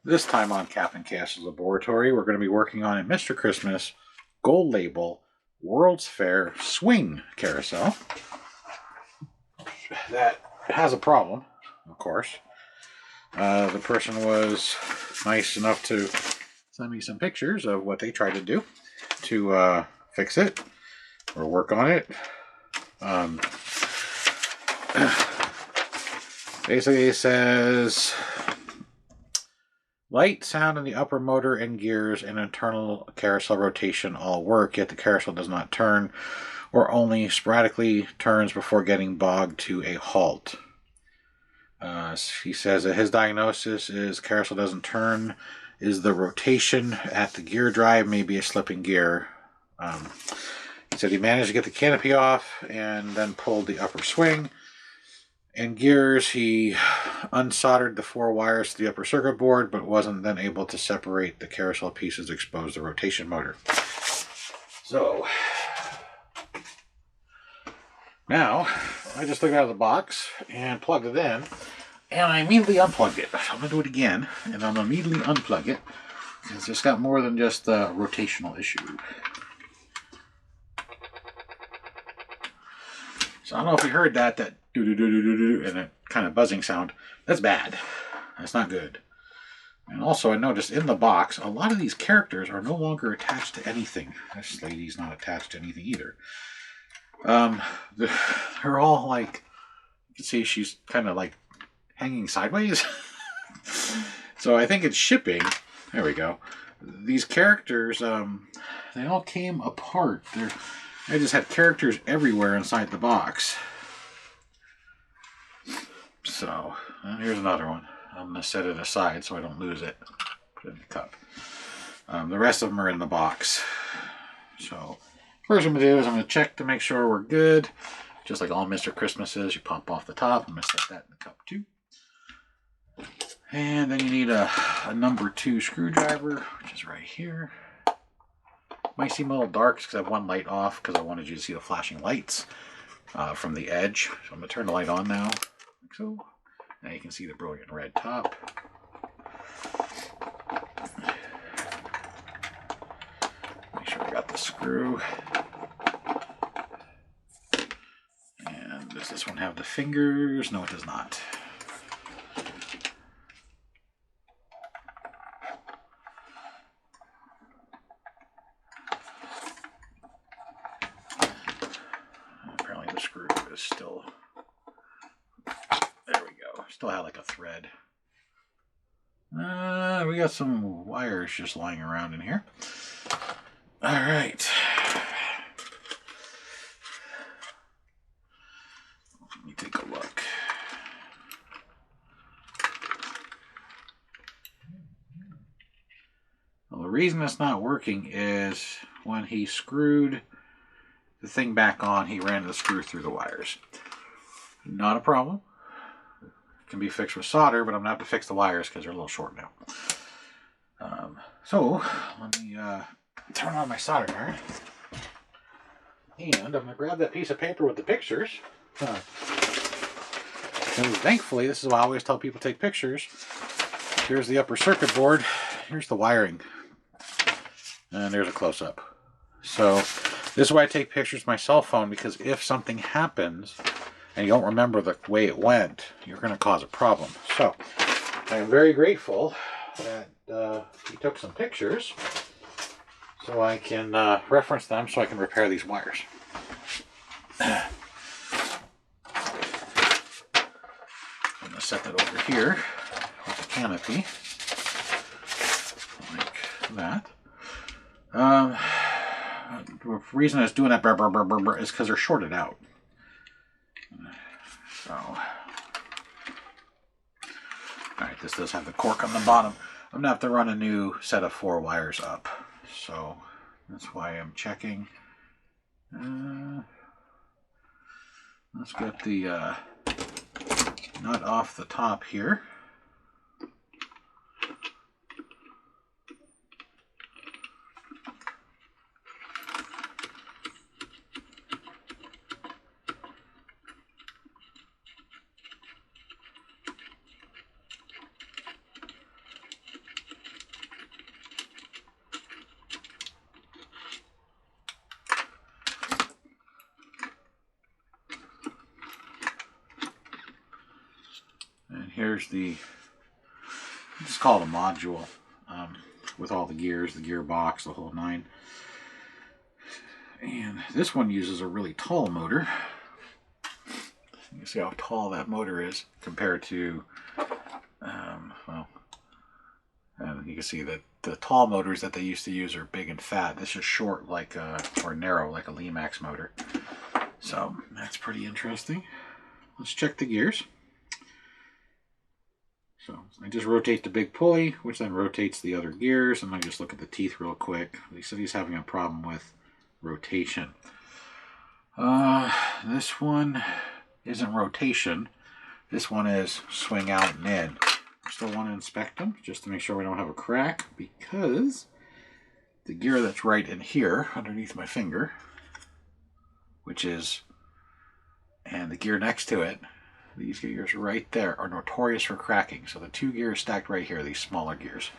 This time on Captain Cash's Laboratory, we're going to be working on a Mr. Christmas Gold Label World's Fair Swing Carousel. That has a problem, of course. The person was nice enough to send me some pictures of what they tried to do to fix it or work on it. Basically, it says light, sound in the upper motor and gears and internal carousel rotation all work, yet the carousel does not turn or only sporadically turns before getting bogged to a halt. He says that his diagnosis is carousel doesn't turn, is the rotation at the gear drive, maybe a slipping gear. He said he managed to get the canopy off and then pulled the upper swing. In gears, he unsoldered the 4 wires to the upper circuit board, but wasn't then able to separate the carousel pieces to expose the rotation motor. So, now, I just took it out of the box and plugged it in, and I immediately unplugged it. I'm going to do it again, and I'm going to immediately unplug it, because it's got more than just a rotational issue. So I don't know if you heard that do-do-do-do-do-do, and a kind of buzzing sound. That's bad. That's not good. And also I noticed in the box, a lot of these characters are no longer attached to anything. This lady's not attached to anything either. They're all like, you can see she's kind of like hanging sideways. So I think it's shipping. There we go. These characters, they all came apart. I just had characters everywhere inside the box. So, here's another one. I'm going to set it aside so I don't lose it. Put it in the cup. The rest of them are in the box. So, first I'm going to do is I'm going to check to make sure we're good. Just like all Mr. Christmases, you pop off the top. I'm going to set that in the cup too. And then you need a number 2 screwdriver, which is right here. Might seem a little dark because I have one light off because I wanted you to see the flashing lights from the edge. So I'm going to turn the light on now, like so. Now you can see the brilliant red top. Make sure I got the screw. And does this one have the fingers? No, it does not. Still, there we go. Still have like a thread. We got some wires just lying around in here. All right. Let me take a look. Well, the reason it's not working is when he screwed the thing back on, he ran the screw through the wires. Not a problem. It can be fixed with solder, but I'm going to have to fix the wires because they're a little short now. So, let me turn on my soldering iron. And I'm going to grab that piece of paper with the pictures. And thankfully, this is why I always tell people to take pictures. Here's the upper circuit board. Here's the wiring. And there's a close-up. So, this is why I take pictures with my cell phone, because if something happens and you don't remember the way it went, you're going to cause a problem. So, I am very grateful that he took some pictures so I can reference them so I can repair these wires. I'm going to set that over here with the canopy, like that. The reason I was doing that is because they're shorted out. So, alright, this does have the cork on the bottom. I'm going to have to run a new set of 4 wires up. So, that's why I'm checking. Let's get the nut off the top here. there's the, let's call it a module, with all the gears, the gearbox, the whole nine. And this one uses a really tall motor. You can see how tall that motor is compared to, well, and you can see that the tall motors that they used to use are big and fat. This is short, like or narrow, like a Lemax motor. So that's pretty interesting. Let's check the gears. So I just rotate the big pulley, which then rotates the other gears, and I just look at the teeth real quick. He said he's having a problem with rotation. This one isn't rotation. This one is swing out and in. I still want to inspect them just to make sure we don't have a crack, because the gear that's right in here underneath my finger, which is, and the gear next to it, these gears right there are notorious for cracking. So the two gears stacked right here, these smaller gears.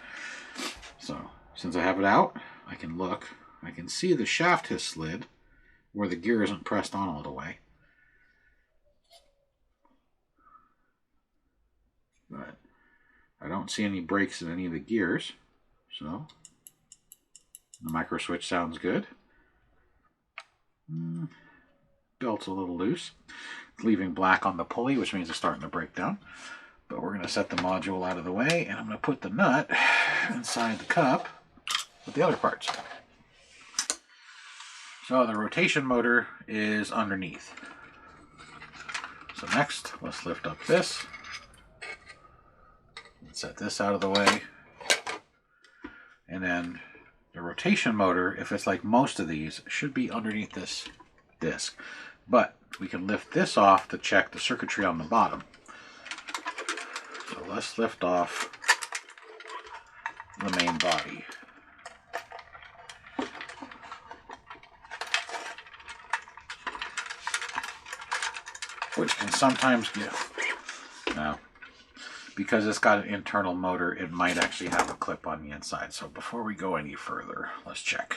So since I have it out, I can look. I can see the shaft has slid where the gear isn't pressed on all the way. But I don't see any breaks in any of the gears. So the micro switch sounds good. Belt's a little loose. It's leaving black on the pulley, which means it's starting to break down. But we're going to set the module out of the way, and I'm going to put the nut inside the cup with the other parts. So the rotation motor is underneath. So next, let's lift up this. Set this out of the way. And then the rotation motor, if it's like most of these, should be underneath this disc. But we can lift this off to check the circuitry on the bottom. So let's lift off the main body. Which can sometimes get, now, because it's got an internal motor, it might actually have a clip on the inside. So before we go any further, let's check.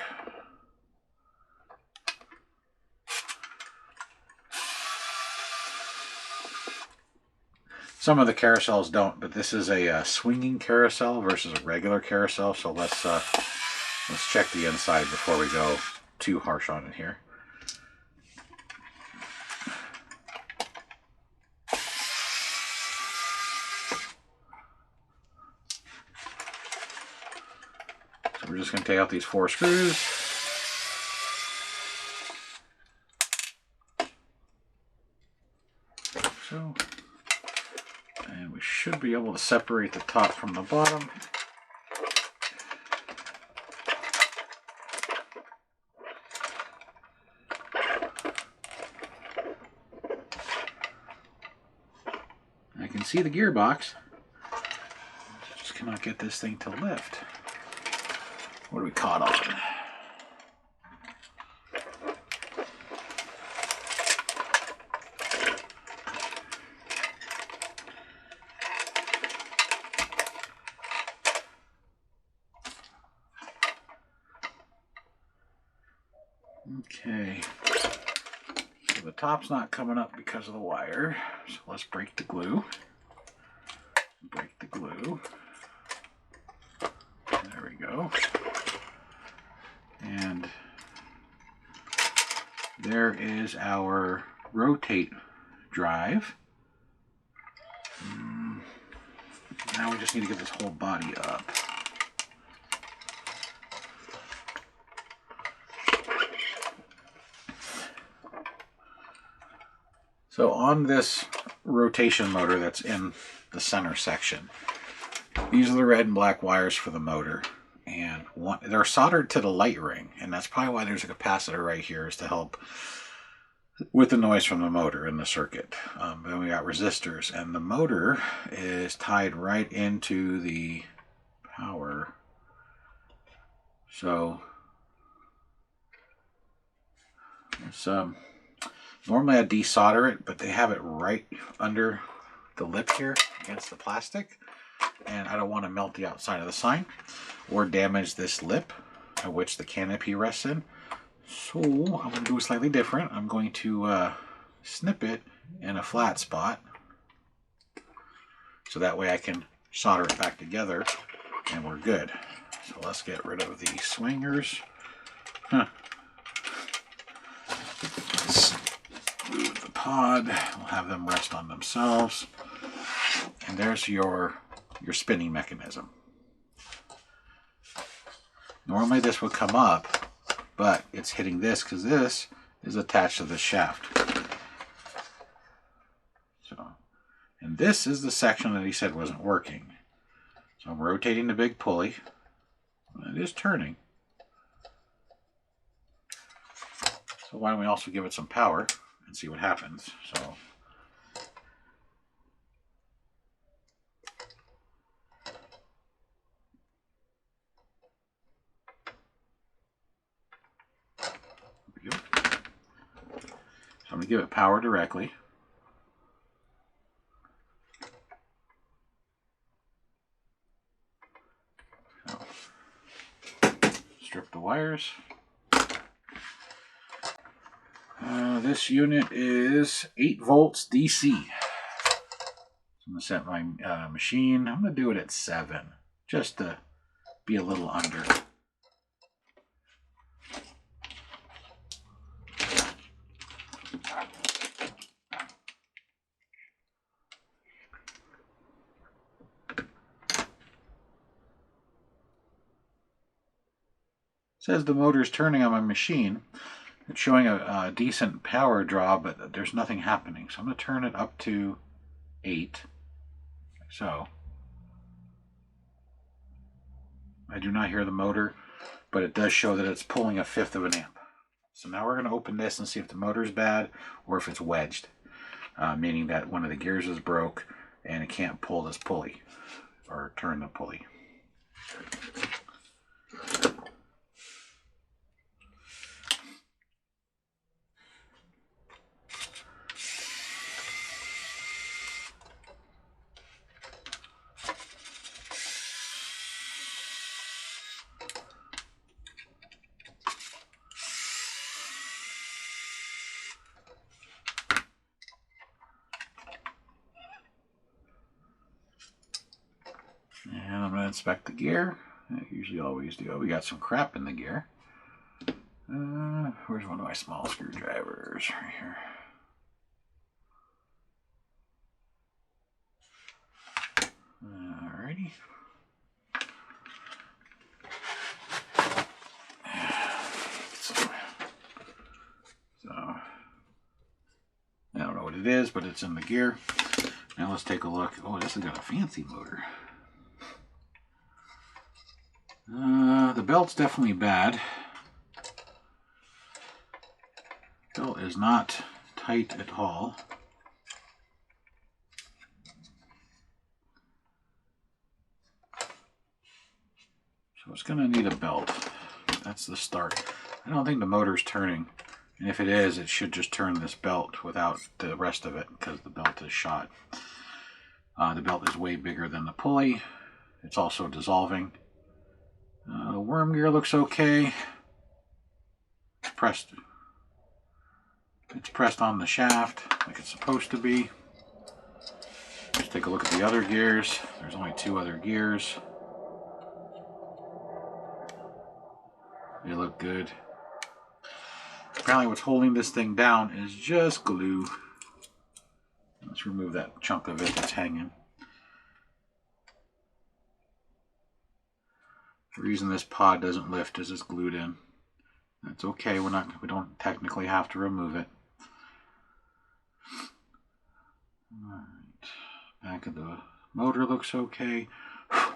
Some of the carousels don't, but this is a swinging carousel versus a regular carousel. So let's check the inside before we go too harsh on it here. So we're just going to take out these 4 screws. So. And we should be able to separate the top from the bottom. I can see the gearbox. Just cannot get this thing to lift. What are we caught on? Okay, so the top's not coming up because of the wire, so let's break the glue. Break the glue. There we go. And there is our rotate drive. Now we just need to get this whole body up. So on this rotation motor that's in the center section, these are the red and black wires for the motor, and they're soldered to the light ring, and that's probably why there's a capacitor right here, is to help with the noise from the motor in the circuit. Then we got resistors, and the motor is tied right into the power. So it's normally I desolder it, but they have it right under the lip here against the plastic, and I don't want to melt the outside of the sign or damage this lip at which the canopy rests in. So I'm going to do it slightly different. I'm going to snip it in a flat spot so that way I can solder it back together and we're good. So let's get rid of the swingers. Let's move the pod. We'll have them rest on themselves. And there's your spinning mechanism. Normally this would come up, but it's hitting this because this is attached to the shaft. So, and this is the section that he said wasn't working. So I'm rotating the big pulley. It is turning. So why don't we also give it some power and see what happens. So I'm going to give it power directly. So, strip the wires. This unit is 8 volts DC. So I'm going to set my machine. I'm going to do it at 7, just to be a little under. Says the motor is turning on my machine. It's showing a decent power draw, but there's nothing happening. So I'm going to turn it up to 8. Like so. I do not hear the motor, but it does show that it's pulling 1/5 of an amp. So now we're going to open this and see if the motor's bad or if it's wedged, meaning that one of the gears is broke and it can't pull this pulley or turn the pulley. And I'm going to inspect the gear. I usually always do. We got some crap in the gear. Where's one of my small screwdrivers? Right here. Alrighty. So, I don't know what it is, but it's in the gear. Now let's take a look. Oh, this has got a fancy motor. The belt's definitely bad. Belt is not tight at all. So it's going to need a belt. That's the start. I don't think the motor's turning. And if it is, it should just turn this belt without the rest of it because the belt is shot. The belt is way bigger than the pulley. It's also dissolving. The worm gear looks okay. It's pressed on the shaft like it's supposed to be. Let's take a look at the other gears. There's only 2 other gears. They look good. Apparently what's holding this thing down is just glue. Let's remove that chunk of it that's hanging. The reason this pod doesn't lift is it's glued in. That's okay. We don't technically have to remove it. Alright. Back of the motor looks okay. I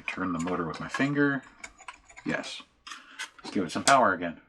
turn the motor with my finger. Yes. Let's give it some power again.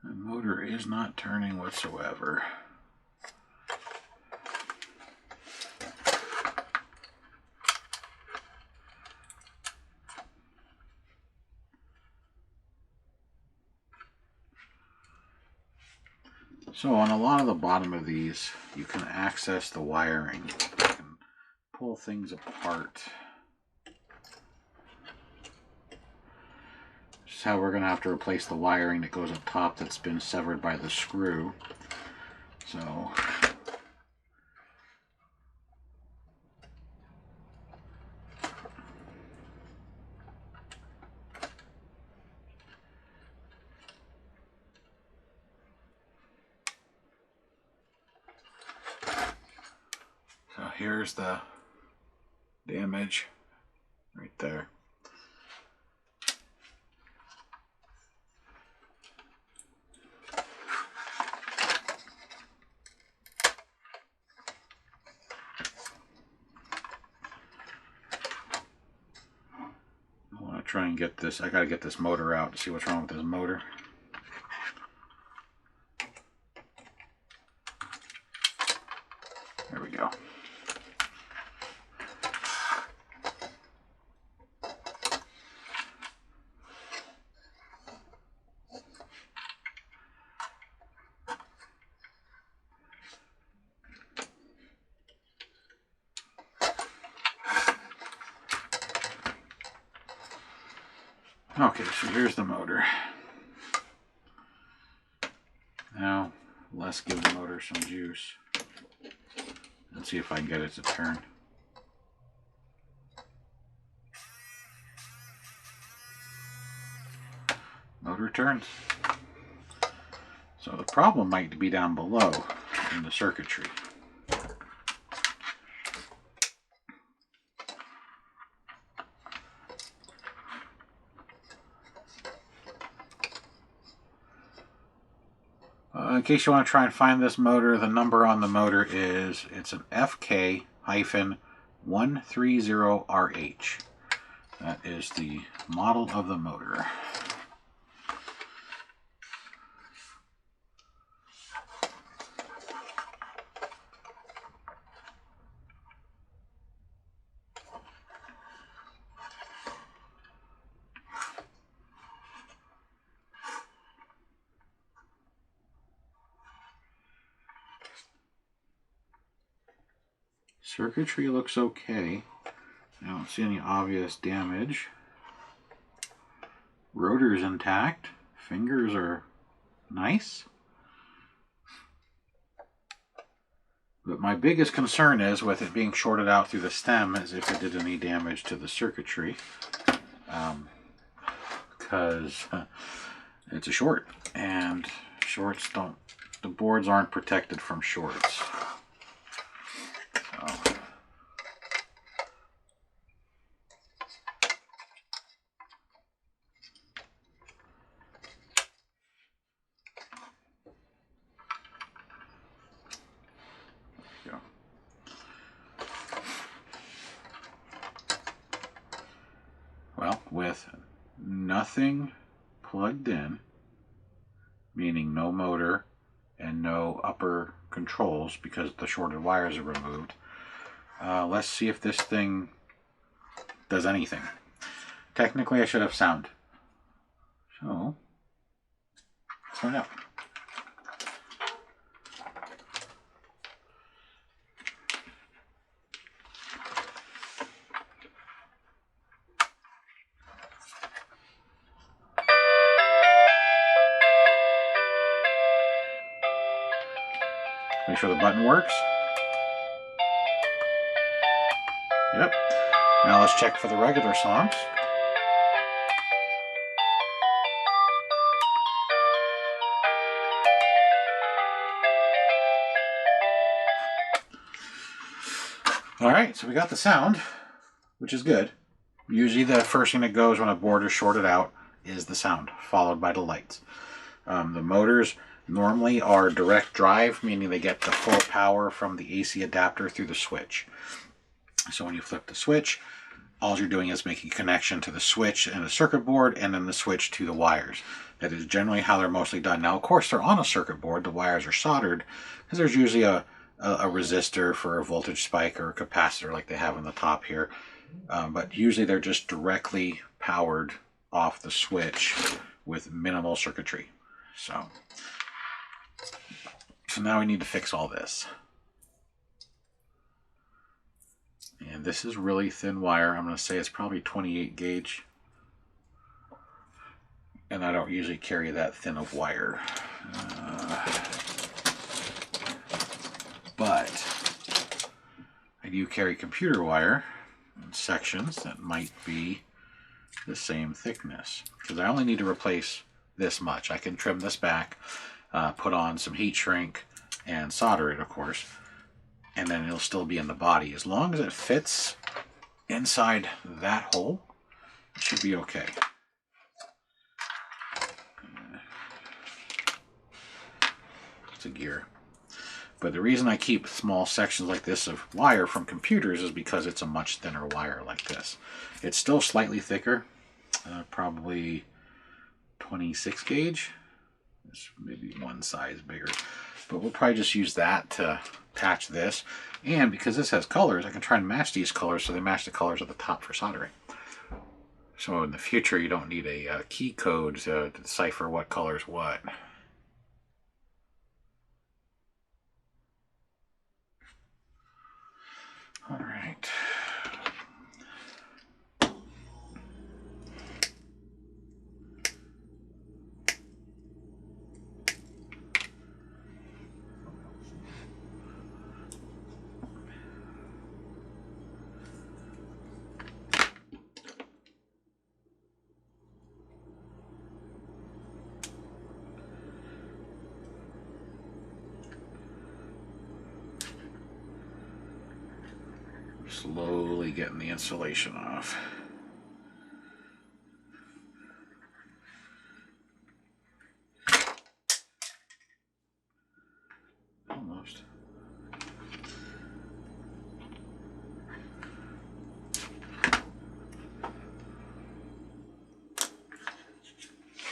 The motor is not turning whatsoever. So on a lot of the bottom of these, you can access the wiring. You can pull things apart. This is how we're going to have to replace the wiring that goes up top that's been severed by the screw. So here's the damage right there. I want to try and get this, I got to get this motor out to see what's wrong with this motor. There we go. Okay, so here's the motor. Now, let's give the motor some juice and see if I can get it to turn. Motor turns. So the problem might be down below in the circuitry. In case you want to try and find this motor, the number on the motor is, it's an FK-130RH. That is the model of the motor. Circuitry looks okay. I don't see any obvious damage. Rotor's intact. Fingers are nice. But my biggest concern is with it being shorted out through the stem is if it did any damage to the circuitry. Because it's a short, and shorts don't, the boards aren't protected from shorts. Well, with nothing plugged in, meaning no motor and no upper controls because the shorted wires are removed, let's see if this thing does anything. Technically I should have sound. So, let's find out. Make sure the button works. Yep. Now let's check for the regular songs. Alright, so we got the sound, which is good. Usually the first thing that goes when a board is shorted out is the sound, followed by the lights. The motors normally are direct drive, meaning they get the full power from the AC adapter through the switch. So when you flip the switch, all you're doing is making a connection to the switch and the circuit board and then the switch to the wires. That is generally how they're mostly done. Now, of course, they're on a circuit board. The wires are soldered because there's usually a resistor for a voltage spike or a capacitor like they have on the top here. But usually they're just directly powered off the switch with minimal circuitry. So so now we need to fix all this. And this is really thin wire. I'm going to say it's probably 28 gauge. And I don't usually carry that thin of wire. But I do carry computer wire in sections that might be the same thickness. Because I only need to replace this much. I can trim this back, put on some heat shrink, and solder it, of course. And then it'll still be in the body. As long as it fits inside that hole, it should be okay. It's a gear. But the reason I keep small sections like this of wire from computers is because it's a much thinner wire like this. It's still slightly thicker, probably 26 gauge. It's maybe one size bigger. But we'll probably just use that to patch this. And because this has colors, I can try and match these colors so they match the colors at the top for soldering. So in the future, you don't need a key code to decipher what color is what. All right. Slowly getting the insulation off. Almost.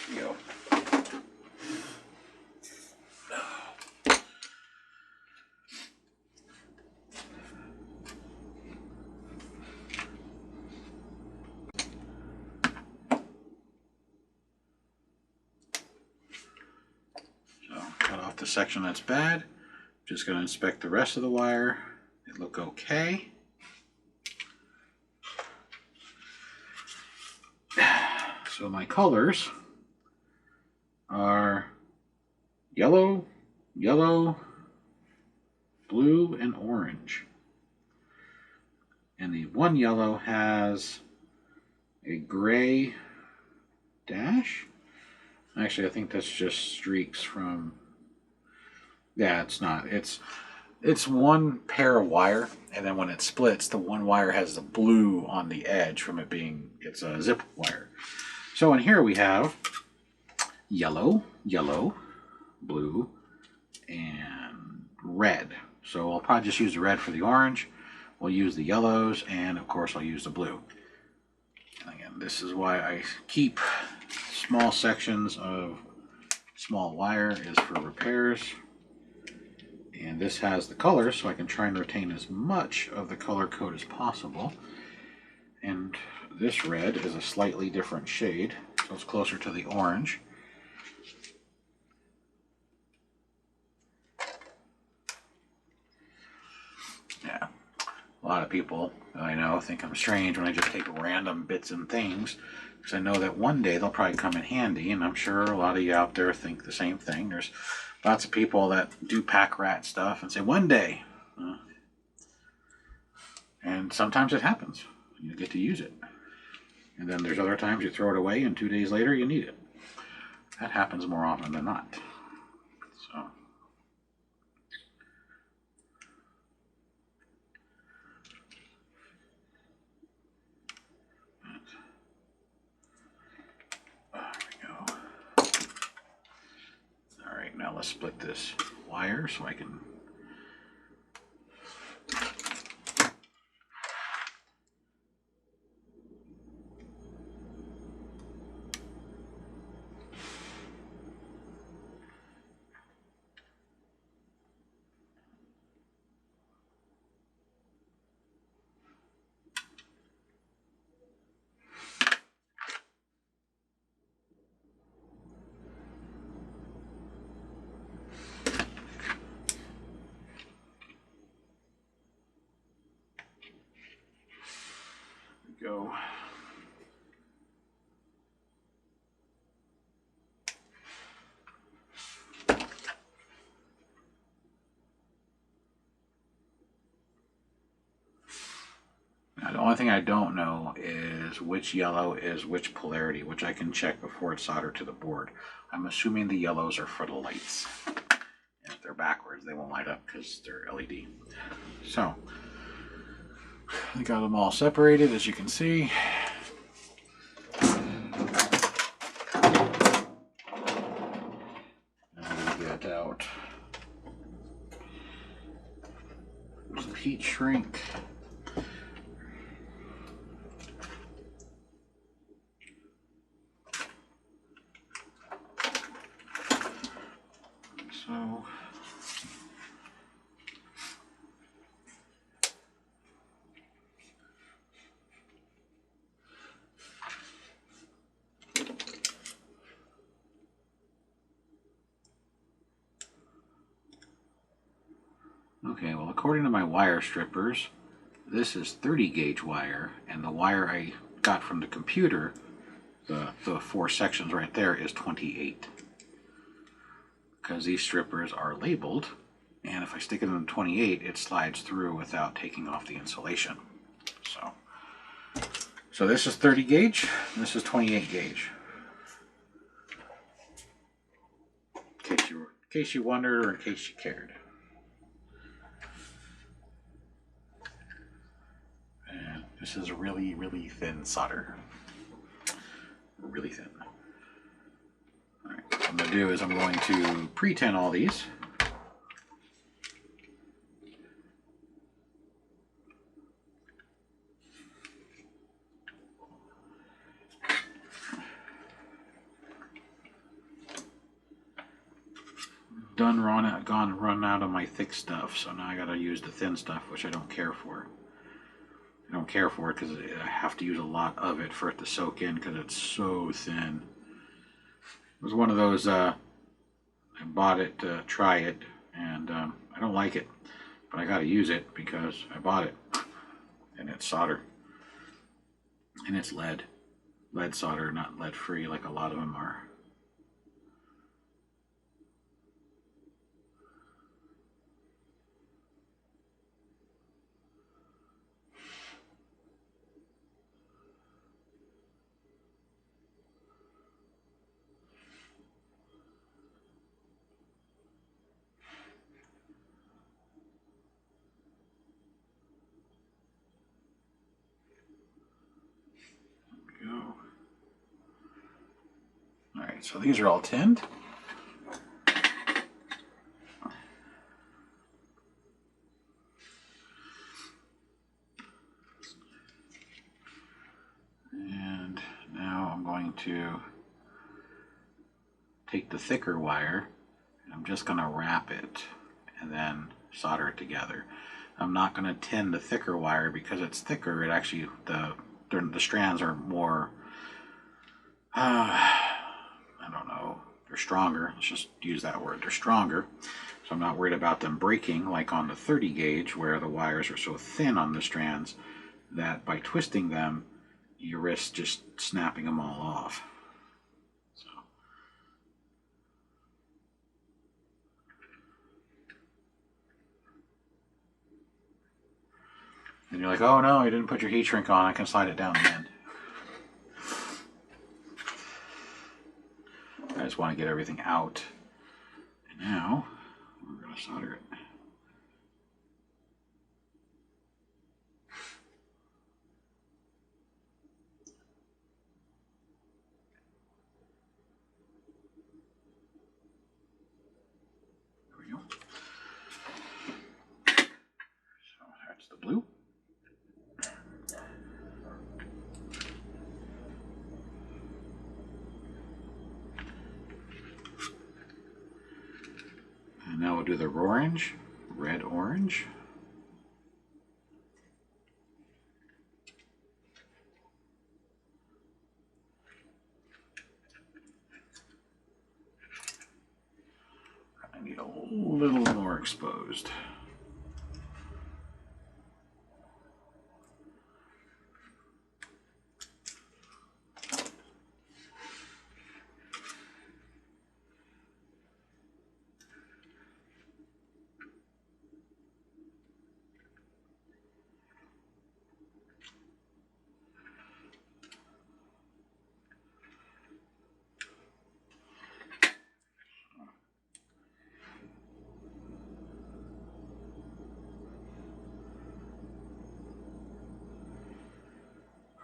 There you go. The section that's bad. Just going to inspect the rest of the wire. They look okay. So my colors are yellow, yellow, blue, and orange. And the one yellow has a gray dash. Actually, I think that's just streaks from... Yeah, it's not. It's one pair of wire, and then when it splits, the one wire has the blue on the edge from it being, it's a zip wire. So in here we have yellow, yellow, blue, and red. So I'll probably just use the red for the orange. We'll use the yellows, and of course I'll use the blue. And again, this is why I keep small sections of small wire, is for repairs. And this has the colors, so I can try and retain as much of the color code as possible. And this red is a slightly different shade, so it's closer to the orange. Yeah, a lot of people I know think I'm strange when I just take random bits and things, because I know that one day they'll probably come in handy, and I'm sure a lot of you out there think the same thing. There's lots of people that do pack rat stuff and say, one day. And sometimes it happens. You get to use it. And then there's other times you throw it away and 2 days later you need it. That happens more often than not. So. There we go. All right, now let's split this wire so I can... Go. Now, the only thing I don't know is which yellow is which polarity, which I can check before it's soldered to the board. I'm assuming the yellows are for the lights. If they're backwards, they won't light up because they're LED. So, I got them all separated, as you can see. I'm going to get out some heat shrink. So, okay, well, according to my wire strippers, this is 30 gauge wire, and the wire I got from the computer, the 4 sections right there, is 28. Because these strippers are labeled, and if I stick it in 28, it slides through without taking off the insulation. So this is 30 gauge, and this is 28 gauge. In case you wondered, or in case you cared. And this is really, really thin solder. Really thin. Alright, what I'm going to do is I'm going to pre-tin all these. Run out of my thick stuff, so now I gotta use the thin stuff, which I don't care for. I don't care for it because I have to use a lot of it for it to soak in because it's so thin. It was one of those, I bought it to try it, and I don't like it, but I gotta use it because I bought it, and it's solder, and it's lead solder, not lead free like a lot of them are. Go. Alright, so these are all tinned. And now I'm going to take the thicker wire, and I'm just going to wrap it and then solder it together. I'm not going to tin the thicker wire because it's thicker. It actually, the strands are more, I don't know, they're stronger. Let's just use that word. They're stronger. So I'm not worried about them breaking like on the 30 gauge where the wires are so thin on the strands that by twisting them, you risk just snapping them all off. So. And you're like, oh no, you didn't put your heat shrink on, I can slide it down the end. I just want to get everything out. And now, we're going to solder it. There we go. So that's the blue. And now we'll do the orange, red, orange. I need a little more exposed.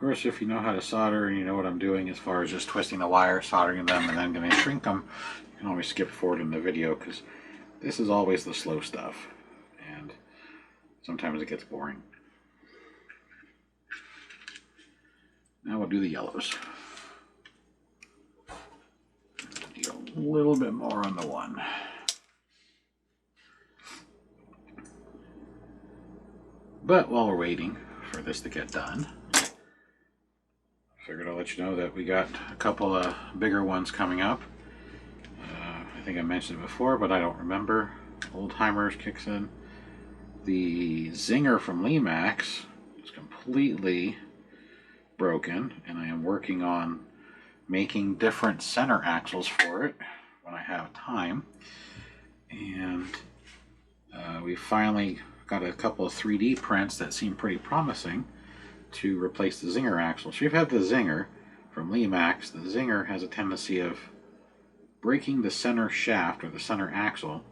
course, if you know how to solder and you know what I'm doing as far as just twisting the wire, soldering them, and then going to shrink them, you can always skip forward in the video because this is always the slow stuff, and sometimes it gets boring. Now we'll do the yellows. Do a little bit more on the one. But while we're waiting for this to get done, I figured I'll let you know that we got a couple of bigger ones coming up. I think I mentioned it before, but I don't remember. Old Timers kicks in. The Zinger from Lemax is completely broken, and I am working on making different center axles for it when I have time. And we finally got a couple of 3D prints that seem pretty promising to replace the Zinger axle. So you've had the Zinger from Lemax. The Zinger has a tendency of breaking the center shaft or the center axle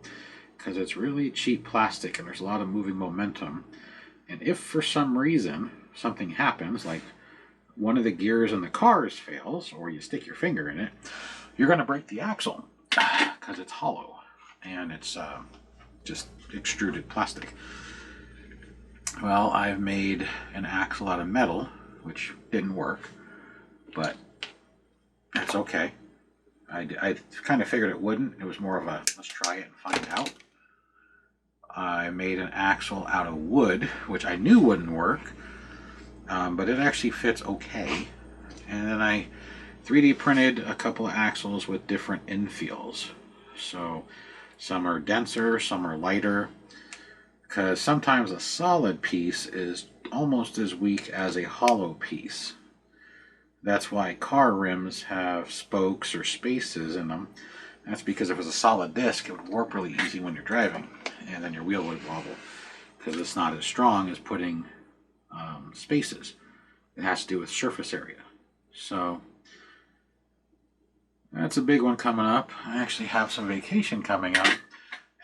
because it's really cheap plastic and there's a lot of moving momentum. And if for some reason something happens, like one of the gears in the cars fails, or you stick your finger in it, you're going to break the axle because it's hollow and it's just extruded plastic. Well, I've made an axle out of metal, which didn't work, but that's okay. I kind of figured it wouldn't. It was more of a let's try it and find out. I made an axle out of wood, which I knew wouldn't work, but it actually fits okay. And then I 3D printed a couple of axles with different infills. So some are denser, some are lighter, because sometimes a solid piece is almost as weak as a hollow piece. That's why car rims have spokes or spaces in them. That's because if it was a solid disc, it would warp really easy when you're driving, and then your wheel would wobble, because it's not as strong as putting spaces. It has to do with surface area. So that's a big one coming up. I actually have some vacation coming up,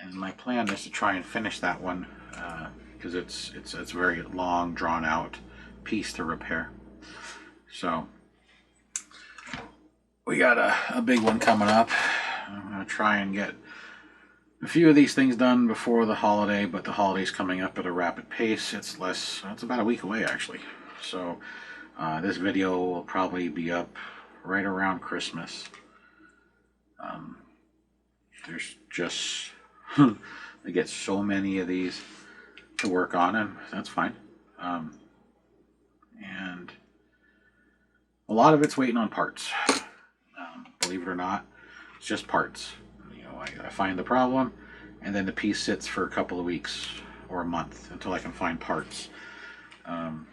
and my plan is to try and finish that one because it's a very long, drawn out piece to repair. So we got a big one coming up. I'm going to try and get a few of these things done before the holiday, but the holiday's coming up at a rapid pace. It's about a week away actually. So this video will probably be up right around Christmas. There's just I get so many of these to work on, and that's fine. And a lot of it's waiting on parts. Believe it or not, it's just parts. You know, I find the problem, and then the piece sits for a couple of weeks or a month until I can find parts. I'm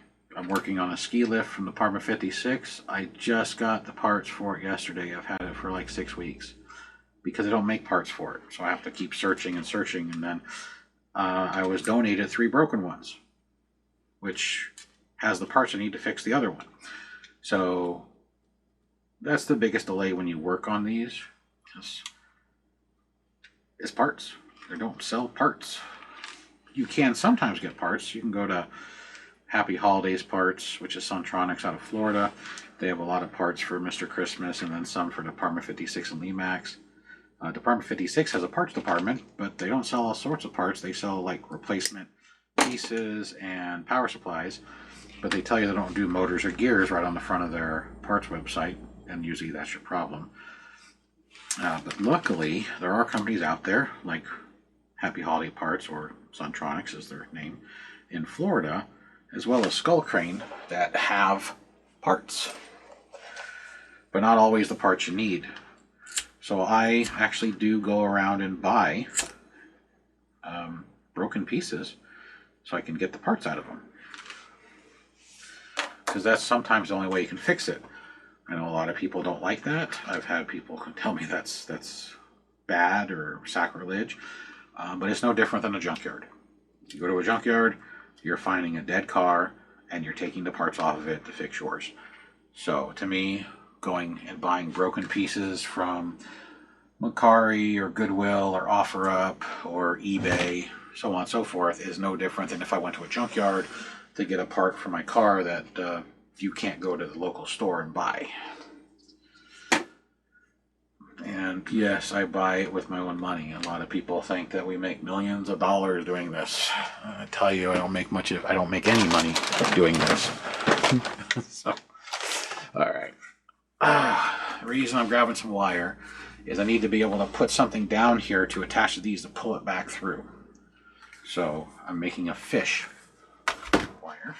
working on a ski lift from the Parma 56. I just got the parts for it yesterday. I've had it for like 6 weeks because they don't make parts for it. So I have to keep searching and searching, and then I was donated 3 broken ones, which has the parts I need to fix the other one. So that's the biggest delay when you work on these. It's parts. They don't sell parts. You can sometimes get parts. You can go to Happy Holidays Parts, which is Suntronics out of Florida. They have a lot of parts for Mr. Christmas, and then some for Department 56 and Lemax. Department 56 has a parts department, but they don't sell all sorts of parts. They sell like replacement pieces and power supplies, but they tell you they don't do motors or gears right on the front of their parts website, and usually that's your problem. But luckily, there are companies out there like Happy Holiday Parts, or Suntronics is their name, in Florida, as well as Skull Crane, that have parts, but not always the parts you need. So I actually do go around and buy broken pieces so I can get the parts out of them, because that's sometimes the only way you can fix it. I know a lot of people don't like that. I've had people tell me that's bad or sacrilege, but it's no different than a junkyard. You go to a junkyard, you're finding a dead car, and you're taking the parts off of it to fix yours. So to me, going and buying broken pieces from Macari or Goodwill or OfferUp or eBay, so on and so forth, is no different than if I went to a junkyard to get a part for my car that you can't go to the local store and buy. And yes, I buy it with my own money. A lot of people think that we make millions of dollars doing this. I tell you, I don't make any money doing this. So, all right. The reason I'm grabbing some wire is I need to be able to put something down here to attach to these to pull it back through. So I'm making a fish wire.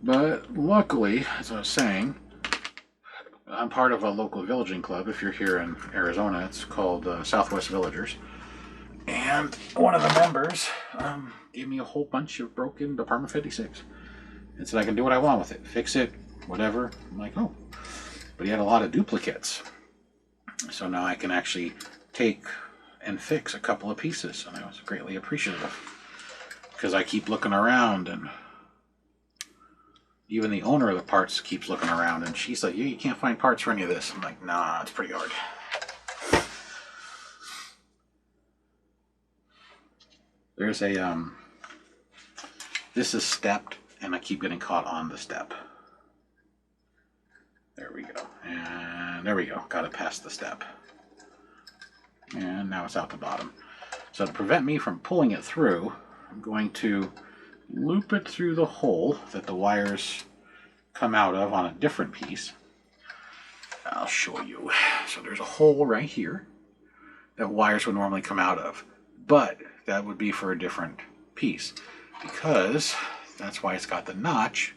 But luckily, as I was saying, I'm part of a local villaging club. If you're here in Arizona, it's called Southwest Villagers. And one of the members gave me a whole bunch of broken Department 56. And said I can do what I want with it. Fix it, whatever. I'm like, oh. But he had a lot of duplicates. So now I can actually take and fix a couple of pieces. And I was greatly appreciative. Because I keep looking around, and even the owner of the parts keeps looking around, and she's like, you can't find parts for any of this. I'm like, nah, it's pretty hard. There's a, this is stepped, and I keep getting caught on the step. There we go. And there we go. Got it past the step. And now it's out the bottom. So to prevent me from pulling it through, I'm going to loop it through the hole that the wires come out of on a different piece. I'll show you. So there's a hole right here that wires would normally come out of, but that would be for a different piece, because that's why it's got the notch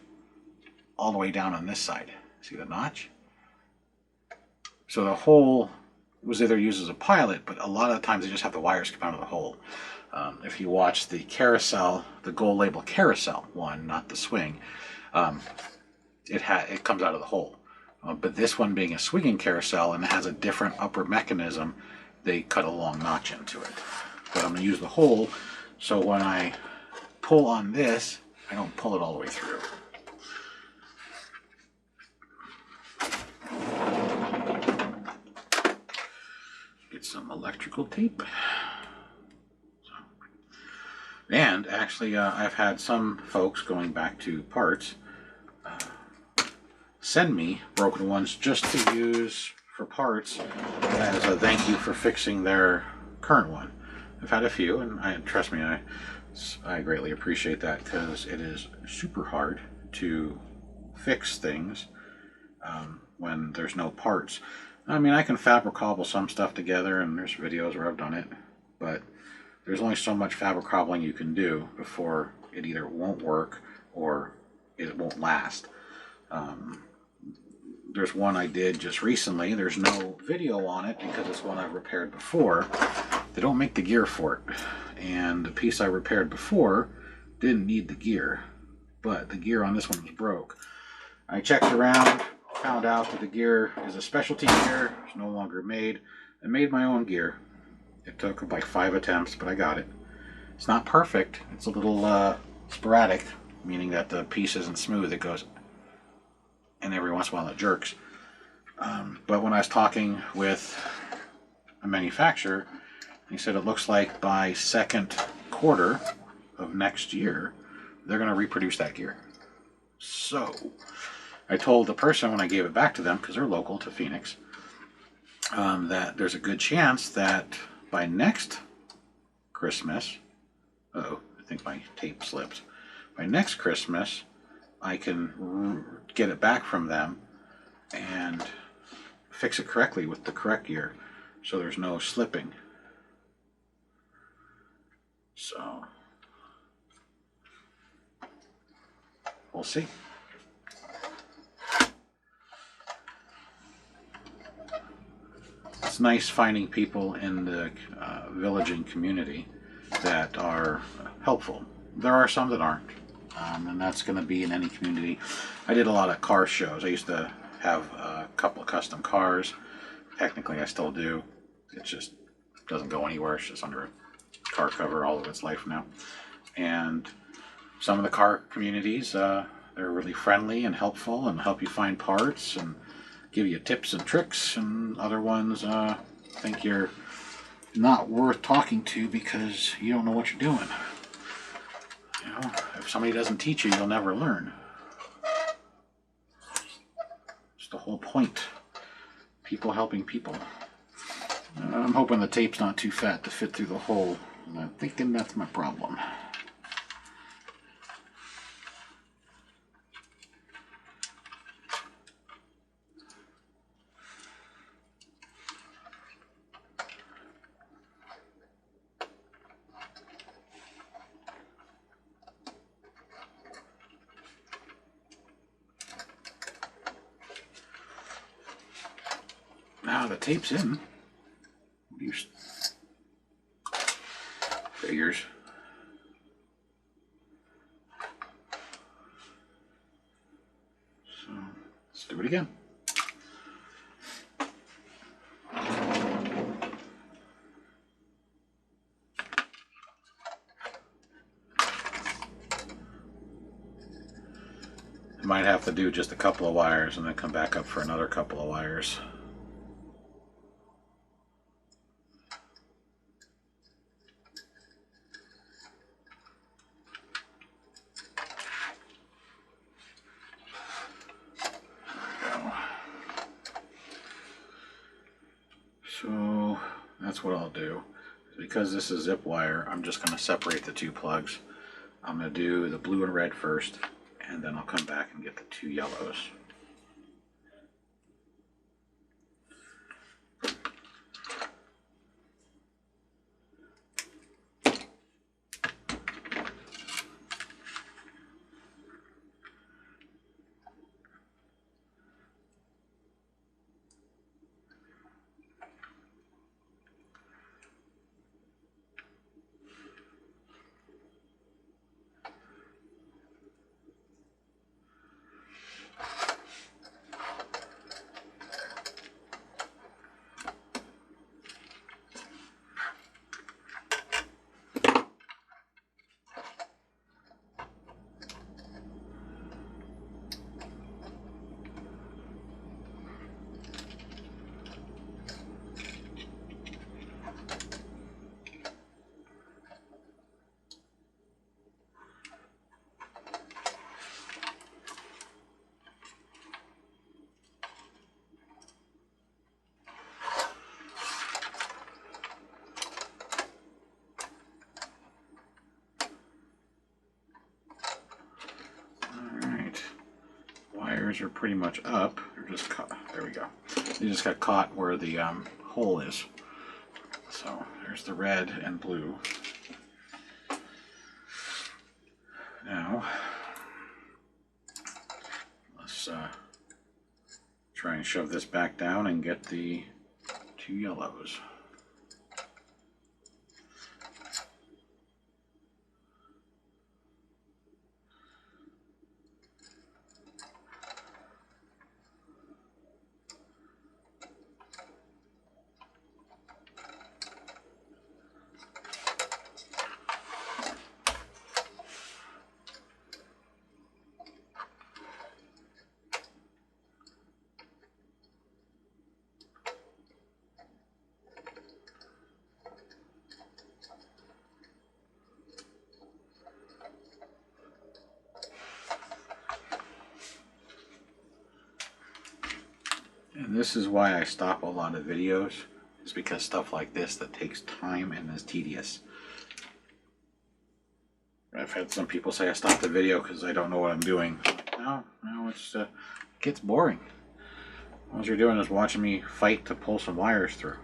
all the way down on this side. See the notch? So the hole was either used as a pilot, but a lot of times they just have the wires come out of the hole. If you watch the Carousel, the gold label Carousel one, not the swing, it comes out of the hole. But this one being a swinging carousel and it has a different upper mechanism, they cut a long notch into it. But I'm going to use the hole, so when I pull on this, I don't pull it all the way through. Get some electrical tape. And actually, I've had some folks, going back to parts, send me broken ones just to use for parts as a thank you for fixing their current one. I've had a few, and trust me, I greatly appreciate that, because it is super hard to fix things when there's no parts. I mean, I can fabric cobble some stuff together, and there's videos where I've done it, but there's only so much fabric cobbling you can do before it either won't work or it won't last. There's one I did just recently. There's no video on it because it's one I've repaired before. They don't make the gear for it. And the piece I repaired before didn't need the gear, but the gear on this one was broke. I checked around, found out that the gear is a specialty gear. It's no longer made. I made my own gear. It took like 5 attempts, but I got it. It's not perfect. It's a little sporadic, meaning that the piece isn't smooth. It goes, and every once in a while it jerks. But when I was talking with a manufacturer, he said it looks like by second quarter of next year, they're going to reproduce that gear. So I told the person when I gave it back to them, because they're local to Phoenix, that there's a good chance that by next Christmas, I think my tape slipped. By next Christmas, I can get it back from them and fix it correctly with the correct gear, so there's no slipping. So we'll see. It's nice finding people in the villaging community that are helpful. There are some that aren't, and that's going to be in any community. I did a lot of car shows. I used to have a couple of custom cars. Technically, I still do. It just doesn't go anywhere. It's just under a car cover all of its life now. And some of the car communities, they're really friendly and helpful and help you find parts and give you tips and tricks, and other ones think you're not worth talking to because you don't know what you're doing. You know, If somebody doesn't teach you, you'll never learn. It's the whole point. People helping people. I'm hoping the tape's not too fat to fit through the hole. I'm thinking that's my problem. Now the tape's in. Figures. So let's do it again. I might have to do just a couple of wires and then come back up for another couple of wires. So that's what I'll do. Because this is zip wire, I'm just going to separate the two plugs. I'm going to do the blue and red first, and then I'll come back and get the two yellows. Are pretty much up. They're just caught. There we go. They just got caught where the hole is. So there's the red and blue. Now let's try and shove this back down and get the two yellows. And this is why I stop a lot of videos, is because stuff like this that takes time and is tedious. I've had some people say I stopped the video because I don't know what I'm doing. No, it's it gets boring. All you're doing is watching me fight to pull some wires through.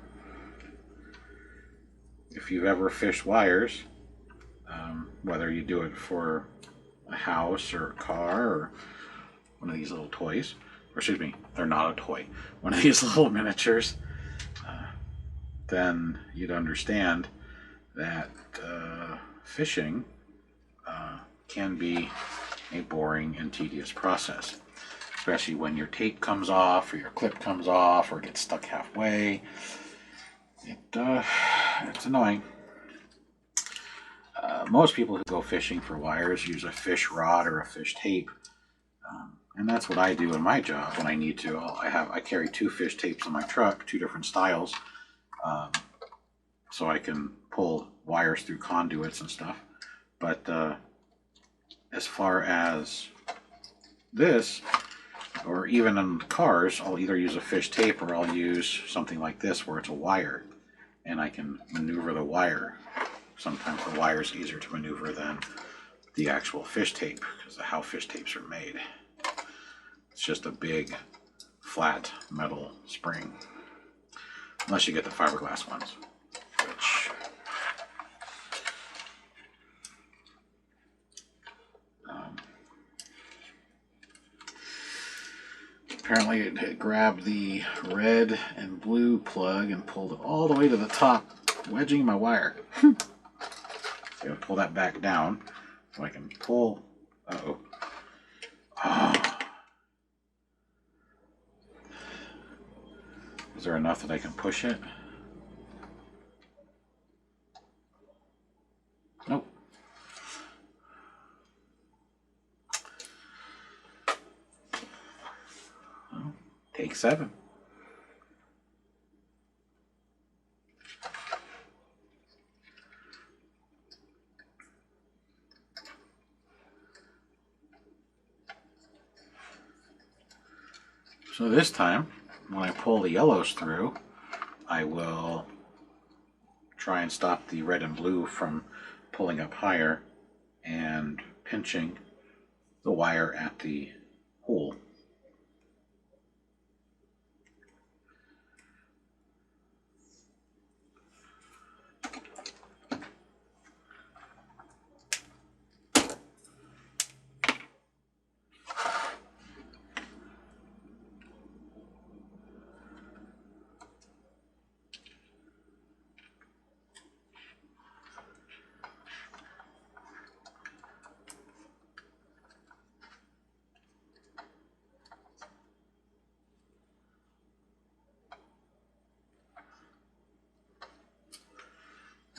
If you've ever fished wires, whether you do it for a house or a car or one of these little toys, or excuse me, they're not a toy, one of these little miniatures, then you'd understand that fishing can be a boring and tedious process, especially when your tape comes off or your clip comes off or gets stuck halfway. It's annoying. Most people who go fishing for wires use a fish rod or a fish tape, and that's what I do in my job when I need to. I carry 2 fish tapes in my truck, 2 different styles, so I can pull wires through conduits and stuff. But as far as this, or even in cars, I'll either use a fish tape or I'll use something like this where it's a wire, and I can maneuver the wire. Sometimes the wire is easier to maneuver than the actual fish tape because of how fish tapes are made. It's just a big flat metal spring, unless you get the fiberglass ones, which apparently it grabbed the red and blue plug and pulled it all the way to the top, wedging my wire. So I'm going to pull that back down so I can pull. Uh-oh. Oh. Is there enough that I can push it? Nope. Well, take 7. So this time, when I pull the yellows through, I will try and stop the red and blue from pulling up higher and pinching the wire at the hole.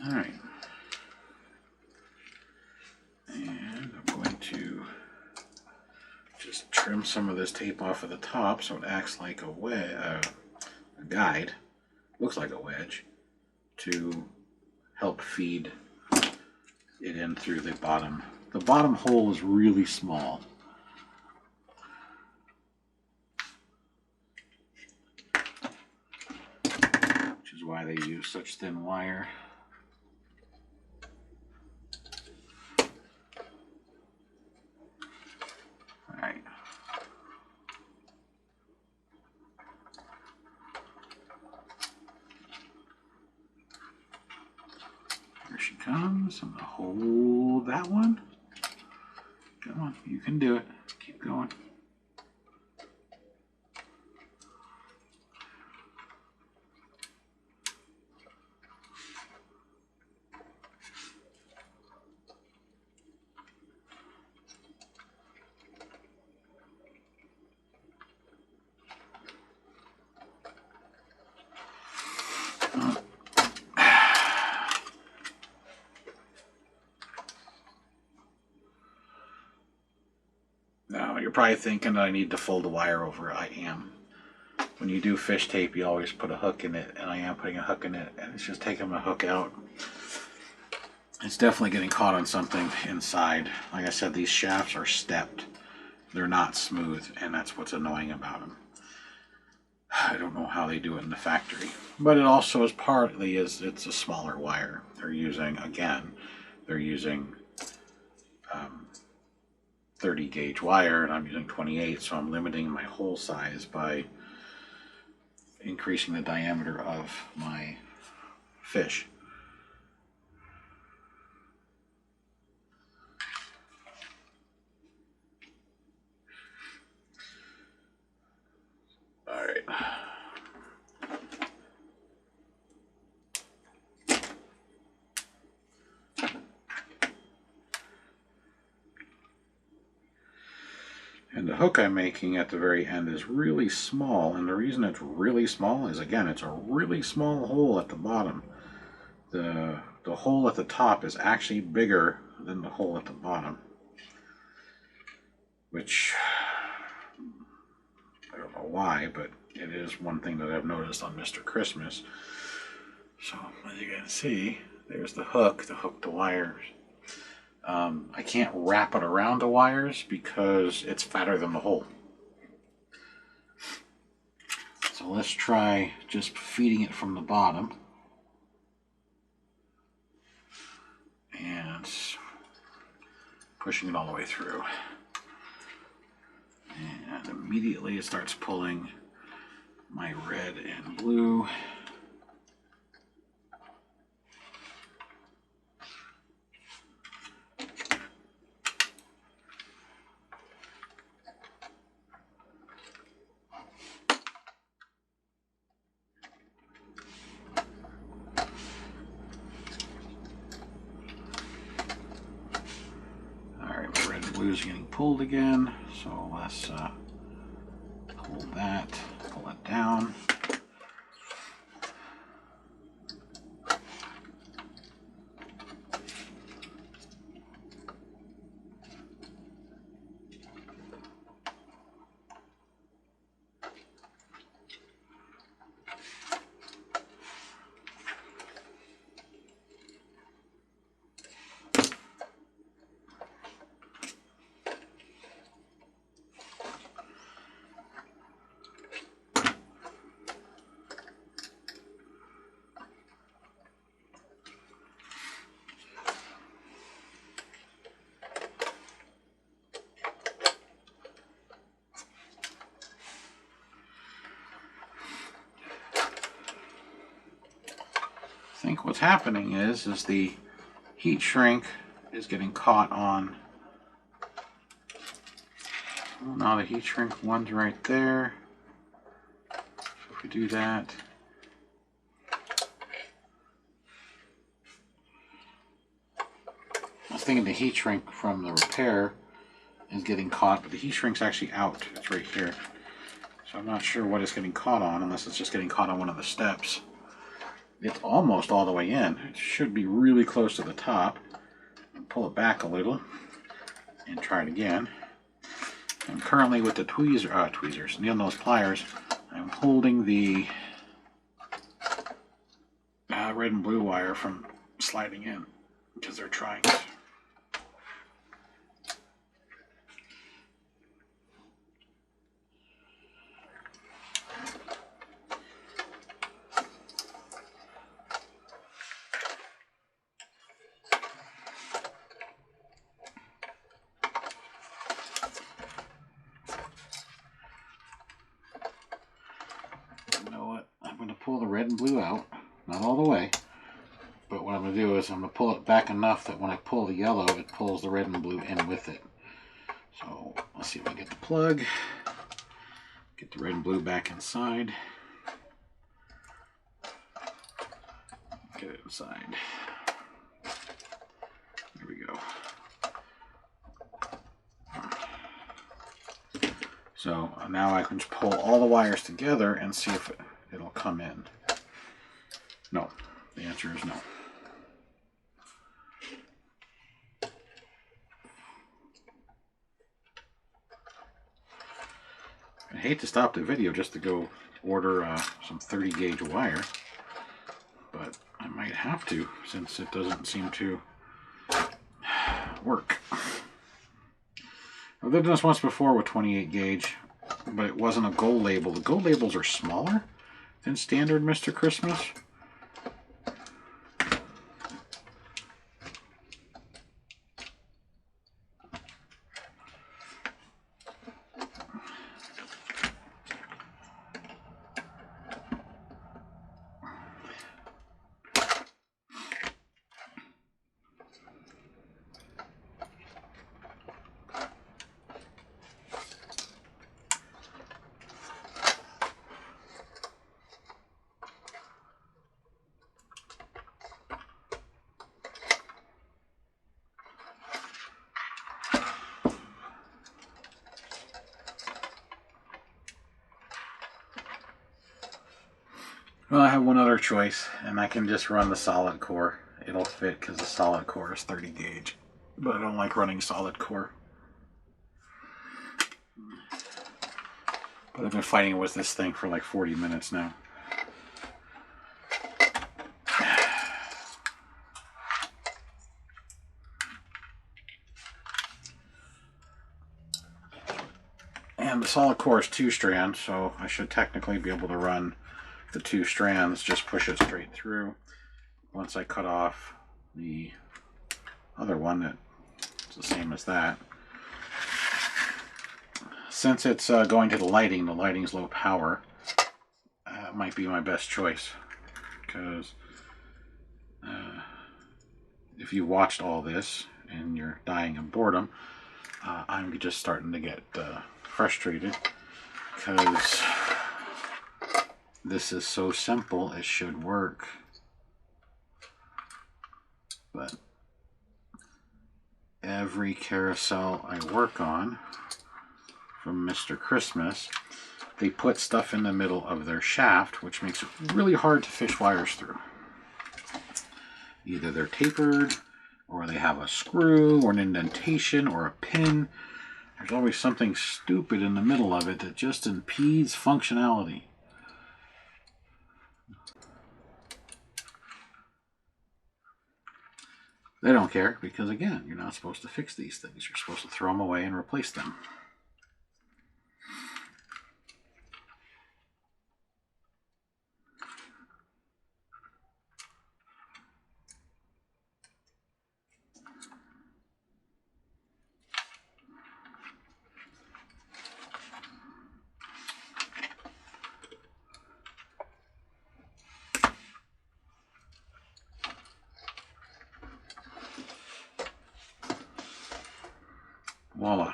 All right, and I'm going to just trim some of this tape off of the top so it acts like a guide, looks like a wedge, to help feed it in through the bottom. The bottom hole is really small. Which is why they use such thin wire. Alright. Here she comes. I'm going to hold that one. Come on, you can do it. Keep going. Now, you're probably thinking that I need to fold the wire over. I am. When you do fish tape, you always put a hook in it, and I am putting a hook in it, and it's just taking my hook out. It's definitely getting caught on something inside. Like I said, these shafts are stepped. They're not smooth, and that's what's annoying about them. I don't know how they do it in the factory, but it also is partly it's a smaller wire. They're using, again, they're using 30 gauge wire, and I'm using 28, so I'm limiting my hole size by increasing the diameter of my fish. All right. And the hook I'm making at the very end is really small, and the reason it's really small is, again, it's a really small hole at the bottom. The hole at the top is actually bigger than the hole at the bottom, which I don't know why, but it is one thing that I've noticed on Mr. Christmas. So as you can see, there's the hook to hook the wires. I can't wrap it around the wires because it's fatter than the hole. So let's try just feeding it from the bottom. And pushing it all the way through. And immediately it starts pulling my red and blue. Blue's getting pulled again, so let's pull it down. I think what's happening is the heat shrink is getting caught on. Well, now the heat shrink one's right there. So if we do that, I was thinking the heat shrink from the repair is getting caught, but the heat shrink's actually out. It's right here. So I'm not sure what it's getting caught on, unless it's just getting caught on one of the steps. It's almost all the way in. It should be really close to the top. Pull it back a little and try it again. I'm currently with the tweezers, needle nose pliers. I'm holding the red and blue wire from sliding in because they're trying it. Pull the red and blue out, not all the way, but what I'm going to do is I'm going to pull it back enough that when I pull the yellow, it pulls the red and blue in with it. So let's see if I get the plug, get the red and blue back inside, get it inside. There we go. So now I can just pull all the wires together and see if it'll come in. No, the answer is no. I hate to stop the video just to go order some 30 gauge wire, but I might have to since it doesn't seem to work. I've done this once before with 28 gauge, but it wasn't a gold label. The gold labels are smaller than standard Mr. Christmas. Well, I have one other choice, and I can just run the solid core. It'll fit because the solid core is 30 gauge, but I don't like running solid core. But I've been fighting with this thing for like 40 minutes now. And the solid core is 2 strands, so I should technically be able to run the 2 strands, just push it straight through. Once I cut off the other one that's the same as that. Since it's going to the lighting's low power, might be my best choice. Because if you watched all this and you're dying of boredom, I'm just starting to get frustrated because this is so simple, it should work. But every carousel I work on from Mr. Christmas, they put stuff in the middle of their shaft, which makes it really hard to fish wires through. Either they're tapered, or they have a screw, or an indentation, or a pin. There's always something stupid in the middle of it that just impedes functionality. They don't care because, again, you're not supposed to fix these things. You're supposed to throw them away and replace them. Voila.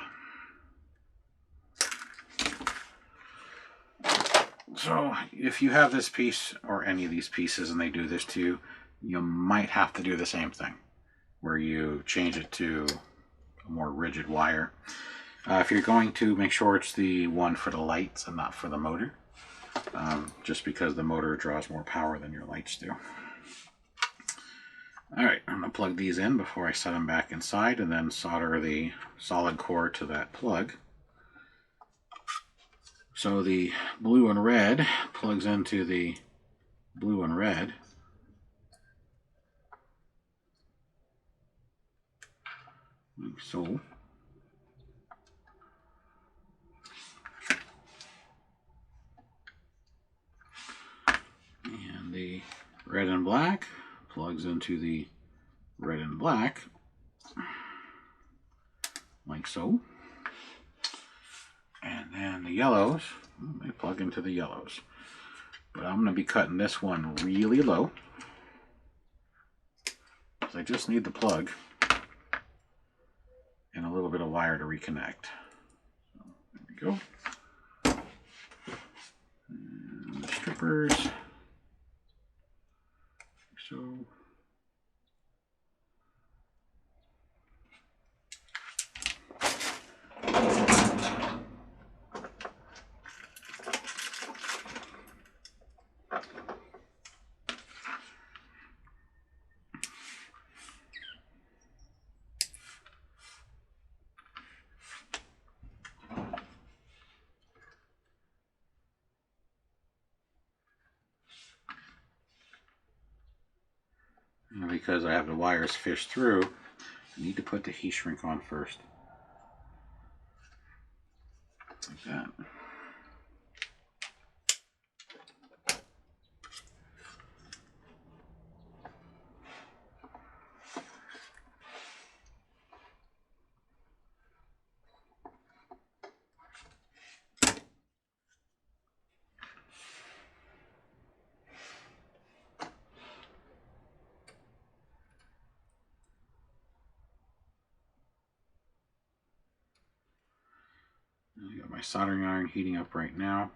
So if you have this piece or any of these pieces and they do this to you, you might have to do the same thing where you change it to a more rigid wire. If you're going to, make sure it's the one for the lights and not for the motor, just because the motor draws more power than your lights do. Alright, I'm going to plug these in before I set them back inside and then solder the solid core to that plug. So the blue and red plugs into the blue and red. Like so. And the red and black plugs into the red and black, like so. And then the yellows, they plug into the yellows. But I'm going to be cutting this one really low, because I just need the plug and a little bit of wire to reconnect. So, there we go. And the strippers. So. And because I have the wires fished through, I need to put the heat shrink on first. Like that. I got my soldering iron heating up right now.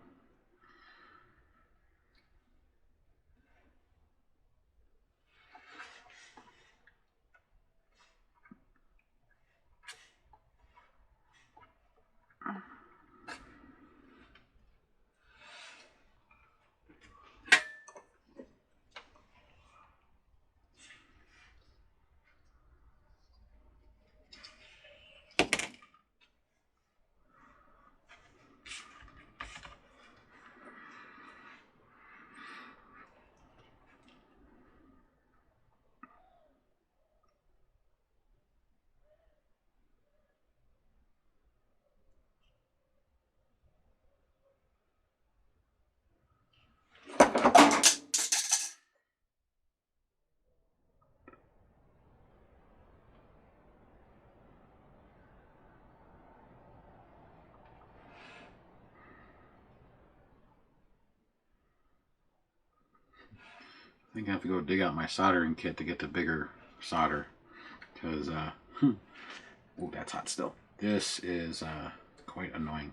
think I have to go dig out my soldering kit to get the bigger solder, because oh, that's hot still. This is quite annoying.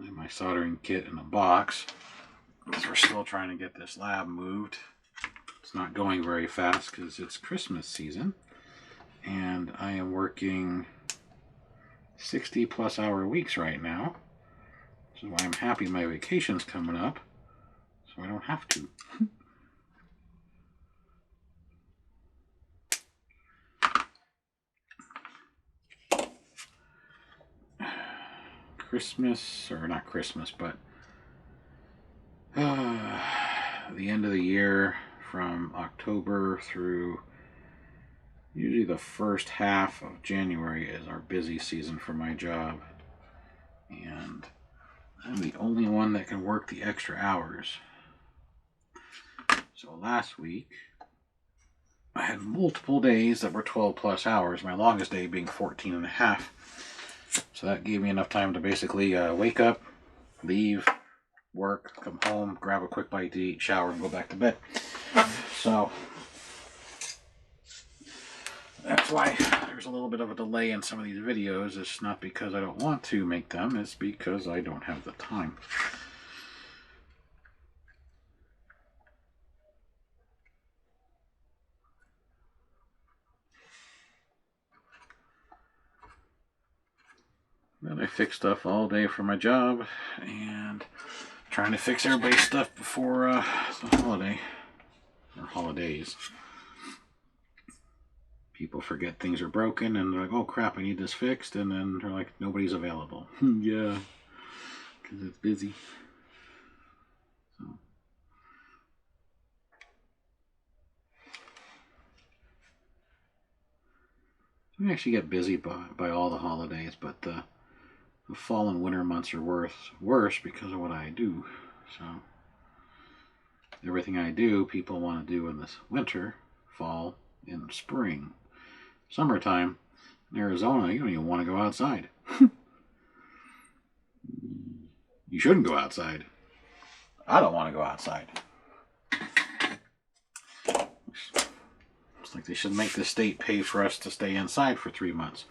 I have my soldering kit in a box, because we're still trying to get this lab moved. It's not going very fast because it's Christmas season, and I am working 60+ hour weeks right now. This is why I'm happy my vacation's coming up, so I don't have to. Christmas, or not Christmas, but the end of the year from October through usually the first half of January is our busy season for my job. And I'm the only one that can work the extra hours. So last week, I had multiple days that were 12+ hours, my longest day being 14.5. So that gave me enough time to basically wake up, leave, work, come home, grab a quick bite to eat, shower, and go back to bed. So that's why there's a little bit of a delay in some of these videos. It's not because I don't want to make them, it's because I don't have the time. Then I fix stuff all day for my job, and trying to fix everybody's stuff before the holiday, or holidays. People forget things are broken, and they're like, oh crap, I need this fixed, and then they're like, nobody's available. Yeah, because it's busy. So. We actually get busy by all the holidays, but the fall and winter months are worse because of what I do. So everything I do, people want to do in this winter, fall, and spring. Summertime in Arizona, you don't even want to go outside. You shouldn't go outside. I don't want to go outside. It's like they should make the state pay for us to stay inside for 3 months.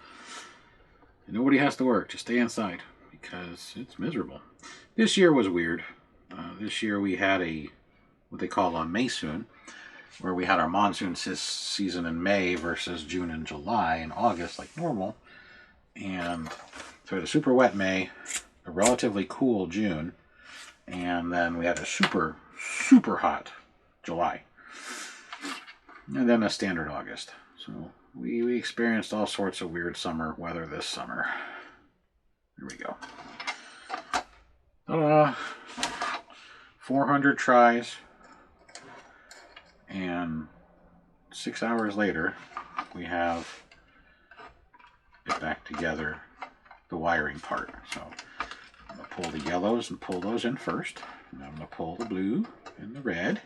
And nobody has to work, just stay inside, because it's miserable. This year was weird. This year we had what they call a monsoon, where we had our monsoon season in May versus June and July and August like normal. And so we had a super wet May, a relatively cool June, and then we had a super hot July. And then a standard August. So we experienced all sorts of weird summer weather this summer. Here we go. 400 tries, and 6 hours later, we have it back together, the wiring part. So I'm going to pull the yellows and pull those in first, and I'm going to pull the blue and the red,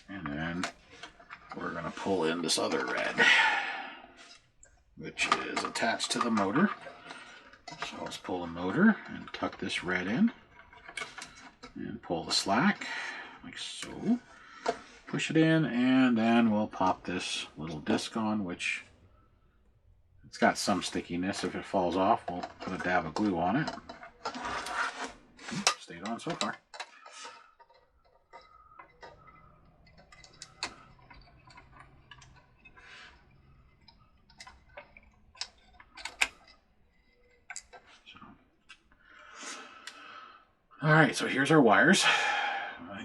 and then we're going to pull in this other red, which is attached to the motor. So let's pull the motor and tuck this red in, and pull the slack, like so. Push it in, and then we'll pop this little disc on, which it's got some stickiness. If it falls off, we'll put a dab of glue on it. Stayed on so far. Alright, so here's our wires.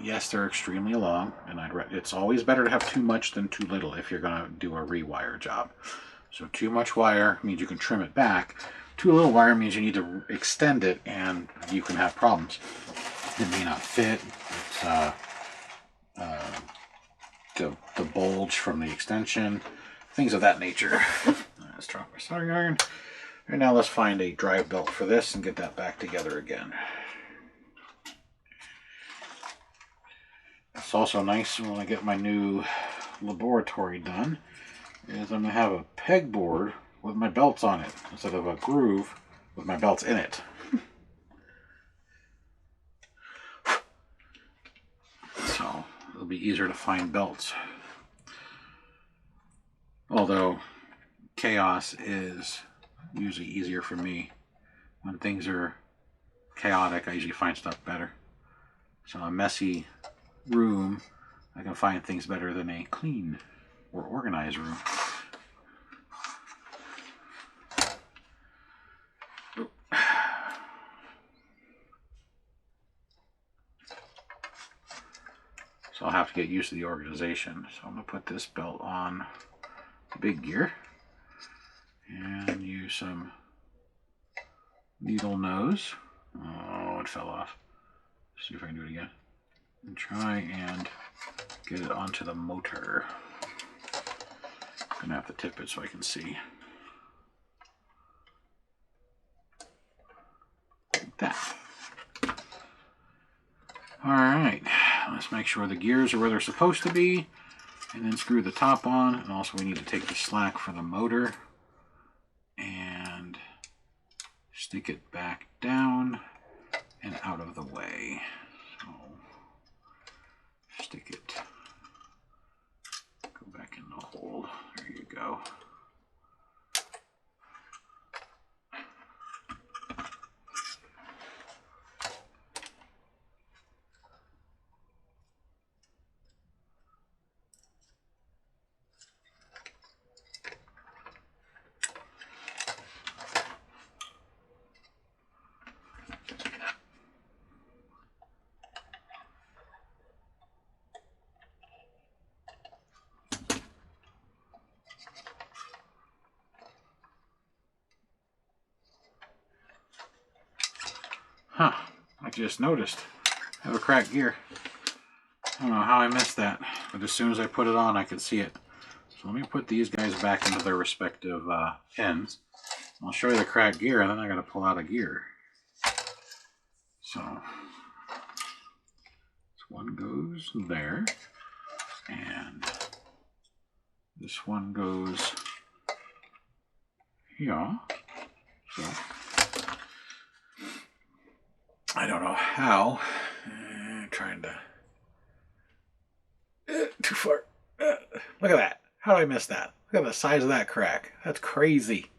Yes, they're extremely long, and it's always better to have too much than too little if you're going to do a rewire job. So too much wire means you can trim it back. Too little wire means you need to extend it, and you can have problems. It may not fit. It's the bulge from the extension, things of that nature. Let's drop my soldering iron. And now let's find a drive belt for this and get that back together again. It's also nice when I get my new laboratory done, is I'm going to have a pegboard with my belts on it instead of a groove with my belts in it. it'll be easier to find belts. Although chaos is usually easier for me. When things are chaotic, I usually find stuff better. So a messy room, I can find things better than a clean or organized room. So I'll have to get used to the organization. So I'm going to put this belt on the big gear and use some needle nose. Oh, it fell off. See if I can do it again. And try and get it onto the motor. I'm going to have to tip it so I can see. Like that. Alright, let's make sure the gears are where they're supposed to be, and then screw the top on. And also we need to take the slack for the motor and stick it back down and out of the way. So stick it, go back in the hole, there you go. Huh, I just noticed I have a cracked gear. I don't know how I missed that, but as soon as I put it on, I could see it. So let me put these guys back into their respective ends. I'll show you the cracked gear, and then I got to pull out a gear. So this one goes there, and this one goes here. So I don't know how. Trying to too far. Look at that. How did I miss that? Look at the size of that crack. That's crazy.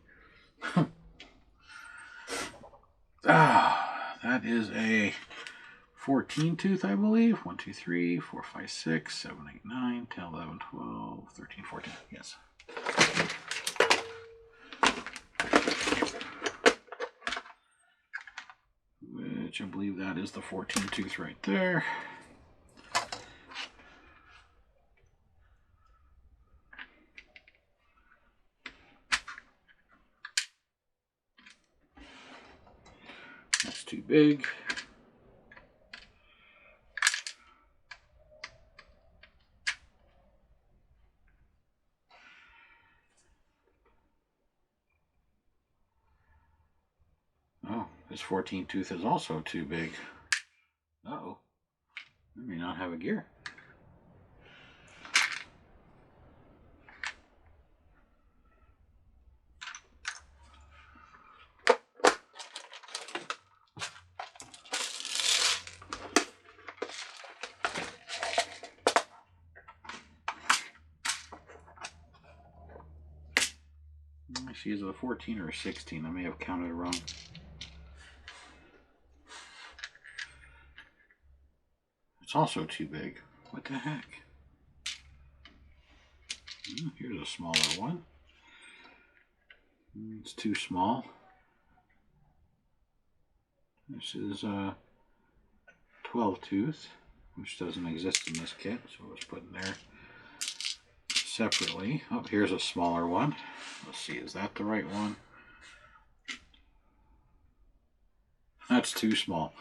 That is a 14 tooth, I believe. 1, 2, 3, 4, 5, 6, 7, 8, 9, 10, 11, 12, 13, 14. Yes. Which I believe that is the 14 tooth right there. That's too big. Oh, this 14 tooth is also too big. Uh-oh. I may not have a gear. Let me see, is it a 14 or a 16? I may have counted it wrong. It's also too big. What the heck? Here's a smaller one. It's too small. This is a 12 tooth, which doesn't exist in this kit, so it was put in there separately. Oh, here's a smaller one. Let's see, is that the right one? That's too small.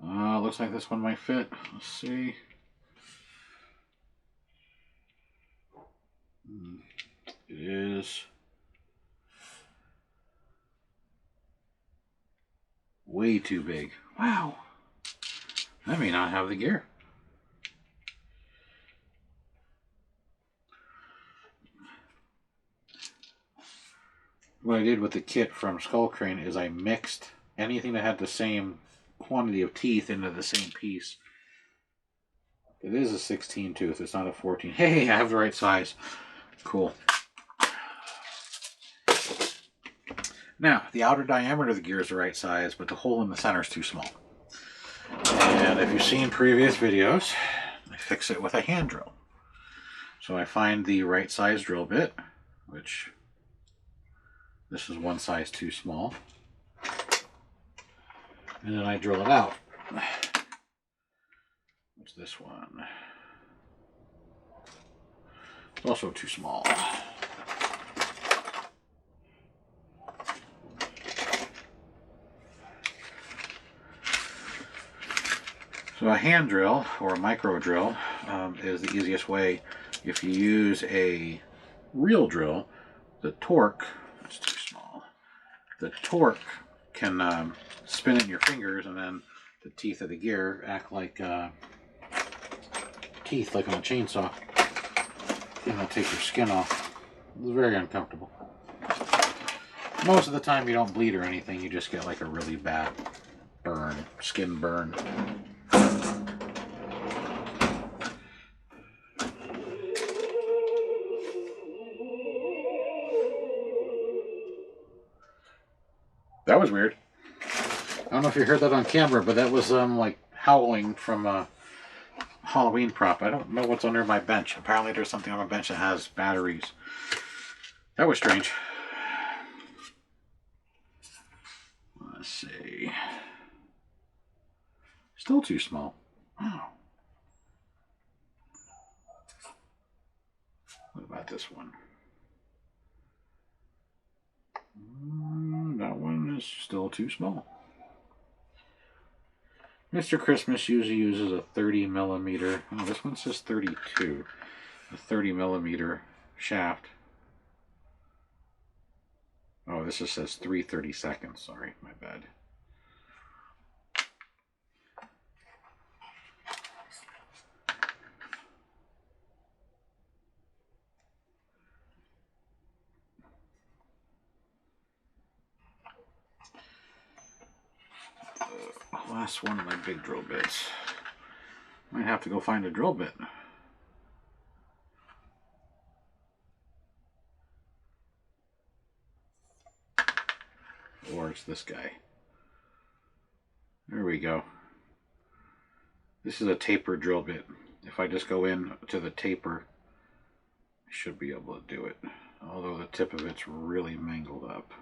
Wow. Looks like this one might fit. Let's see. It is way too big. Wow. I may not have the gear. what I did with the kit from Skull Crane is I mixed anything that had the same quantity of teeth into the same piece. It is a 16 tooth, it's not a 14. Hey, I have the right size. Cool. Now, the outer diameter of the gear is the right size, but the hole in the center is too small. And if you've seen previous videos, I fix it with a hand drill. So I find the right size drill bit, which this is one size too small. And then I drill it out. What's this one? It's also too small. So a hand drill or a micro drill is the easiest way. If you use a real drill, the torque, that's too small, the torque can spin it in your fingers, and then the teeth of the gear act like teeth, like on a chainsaw, and they'll take your skin off. It's very uncomfortable. Most of the time you don't bleed or anything, you just get like a really bad burn, skin burn. That was weird. I don't know if you heard that on camera, but that was like howling from a Halloween prop. I don't know what's under my bench. Apparently there's something on my bench that has batteries. That was strange. Let's see. Still too small. Oh. What about this one? That one is still too small. Mr. Christmas usually uses a 30 millimeter. Oh, this one says 32. A 30 millimeter shaft. Oh, this just says 3/32. Sorry, my bad. Last one of my big drill bits. Might have to go find a drill bit. Or it's this guy. There we go. This is a taper drill bit. If I just go in to the taper, I should be able to do it. Although the tip of it's really mangled up.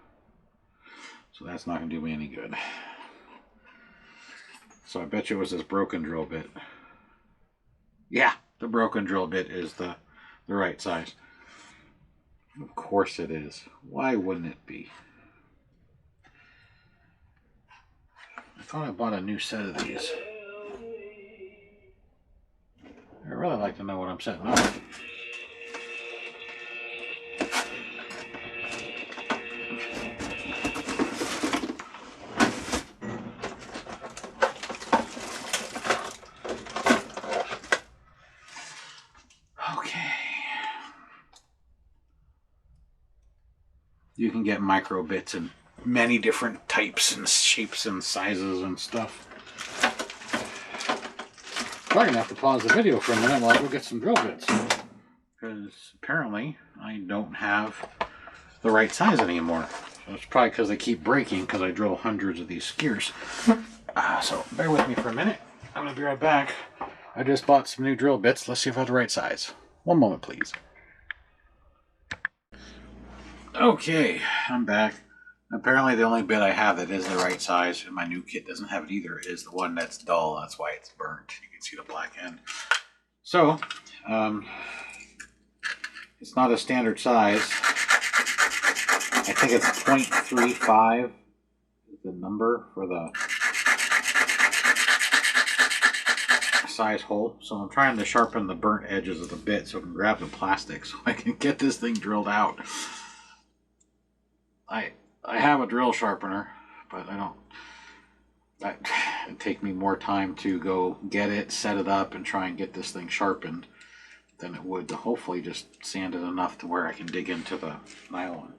So that's not going to do me any good. So I bet you it was this broken drill bit. Yeah, the broken drill bit is the right size. Of course it is. Why wouldn't it be? I thought I bought a new set of these. I'd really like to know what I'm setting up. You can get micro bits in many different types and shapes and sizes and stuff. I'm going to have to pause the video for a minute while I go get some drill bits. Because apparently I don't have the right size anymore. So it's probably because they keep breaking because I drill hundreds of these gears. So bear with me for a minute. I'm going to be right back. I just bought some new drill bits. Let's see if I have the right size. One moment, please. Okay, I'm back. Apparently the only bit I have that is the right size, and my new kit doesn't have it either, is the one that's dull. That's why it's burnt. You can see the black end. So, it's not a standard size. I think it's 0.35 is the number for the size hole. So I'm trying to sharpen the burnt edges of the bit so I can grab the plastic so I can get this thing drilled out. I have a drill sharpener, but it'd take me more time to go get it, set it up, and try and get this thing sharpened than it would to hopefully just sand it enough to where I can dig into the nylon.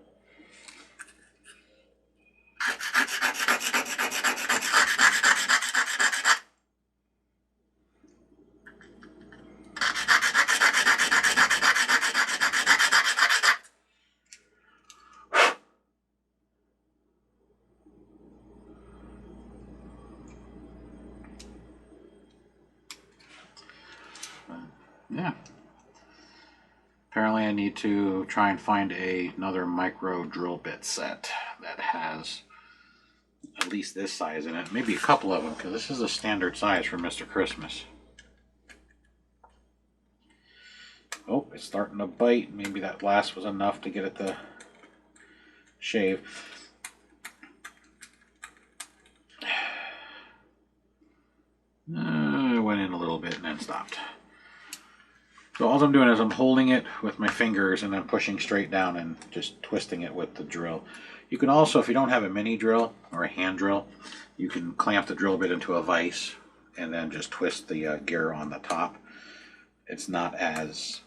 Yeah. Apparently I need to try and find another micro drill bit set that has at least this size in it. Maybe a couple of them, because this is a standard size for Mr. Christmas. Oh, it's starting to bite. Maybe that last was enough to get it to shave. It went in a little bit and then stopped. So all I'm doing is I'm holding it with my fingers and then pushing straight down and just twisting it with the drill. You can also, if you don't have a mini drill or a hand drill, you can clamp the drill bit into a vise and then just twist the gear on the top. It's not as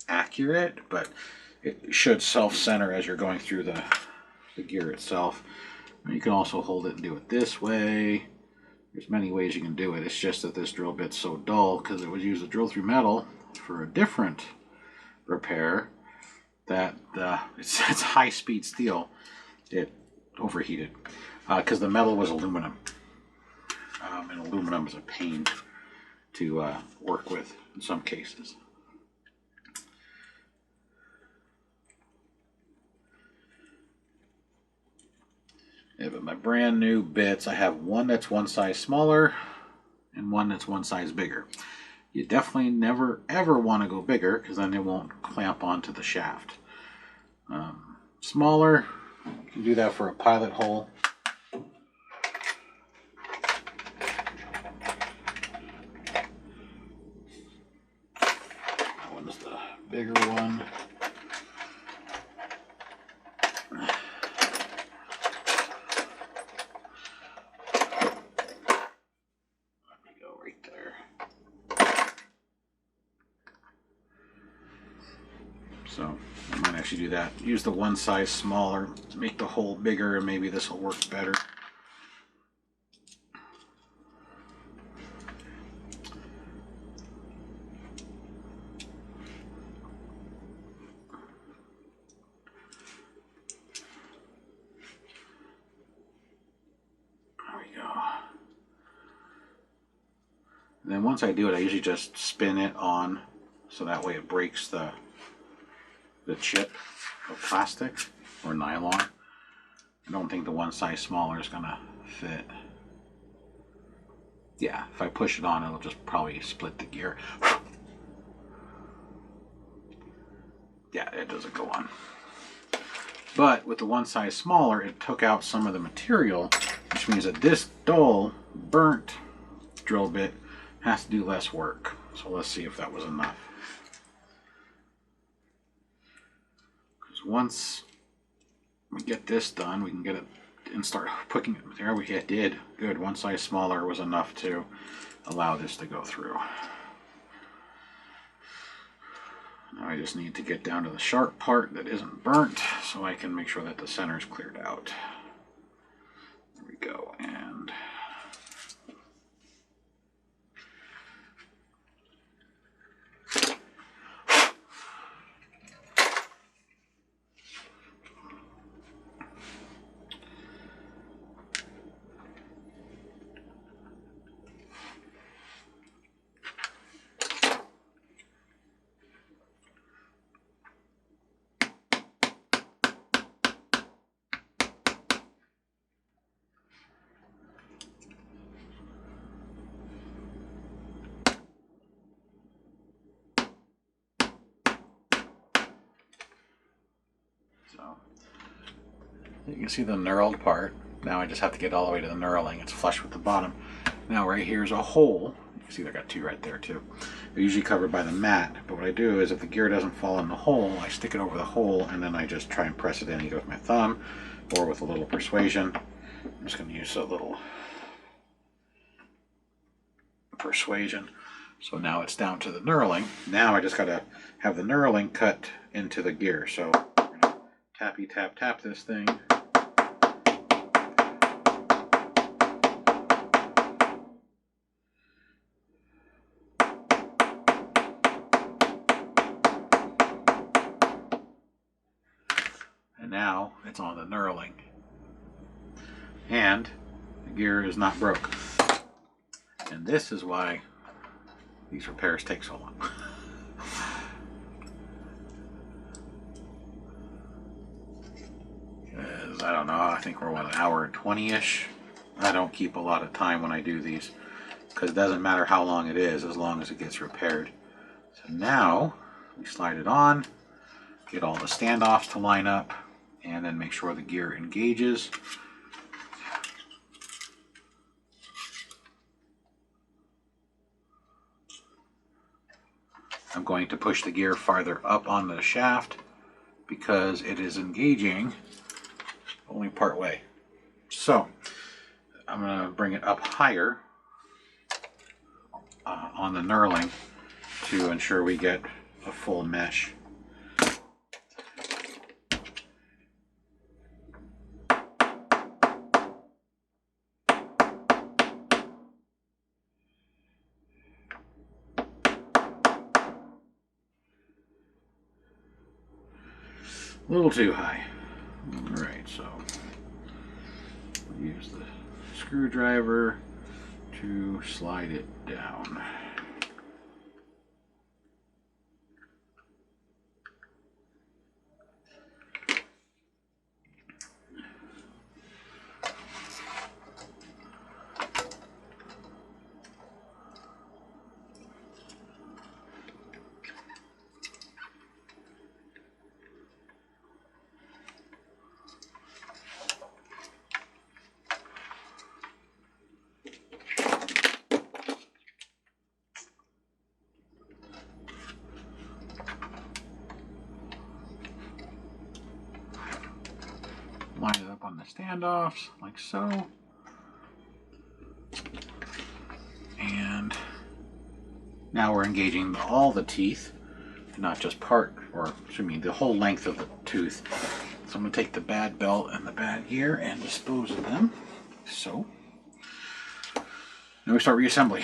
accurate, but it should self-center as you're going through the gear itself. And you can also hold it and do it this way. There's many ways you can do it. It's just that this drill bit's so dull because it was used to drill through metal for a different repair that it's high-speed steel. It overheated because the metal was aluminum. And aluminum is a pain to work with in some cases. Yeah, but my brand new bits, I have one that's one size smaller and one that's one size bigger. You definitely never ever want to go bigger because then it won't clamp onto the shaft. Smaller, you can do that for a pilot hole. That one's the bigger one. So I might actually do that. Use the one size smaller to make the hole bigger, and maybe this will work better. There we go. And then once I do it, I usually just spin it on so that way it breaks the chip of plastic or nylon. I don't think the one size smaller is gonna fit. Yeah, if I push it on, it'll just probably split the gear. Yeah, it doesn't go on. But with the one size smaller, it took out some of the material, which means that this dull, burnt drill bit has to do less work. So let's see if that was enough. Once we get this done, we can get it and start putting it there. We did good. One size smaller was enough to allow this to go through. Now I just need to get down to the sharp part that isn't burnt so I can make sure that the center is cleared out. There we go. And so you can see the knurled part. Now I just have to get all the way to the knurling. It's flush with the bottom. Now right here is a hole. You can see I got two right there too. They're usually covered by the mat, but what I do is if the gear doesn't fall in the hole, I stick it over the hole and then I just try and press it in either with my thumb or with a little persuasion. I'm just going to use a little persuasion. So now it's down to the knurling. Now I just got to have the knurling cut into the gear. So we're going to tappy tap tap this thing. And now it's on the knurling. And the gear is not broke. And this is why these repairs take so long. I don't know, I think we're what, an hour and 20-ish. I don't keep a lot of time when I do these because it doesn't matter how long it is as long as it gets repaired. So now we slide it on, get all the standoffs to line up, and then make sure the gear engages. I'm going to push the gear farther up on the shaft because it is engaging only part way. So I'm going to bring it up higher on the knurling to ensure we get a full mesh. A little too high. Alright, so use the screwdriver to slide it down. Line it up on the standoffs, like so. And now we're engaging all the teeth, not just part, or excuse me, the whole length of the tooth. So I'm going to take the bad belt and the bad gear and dispose of them. So, now we start reassembly.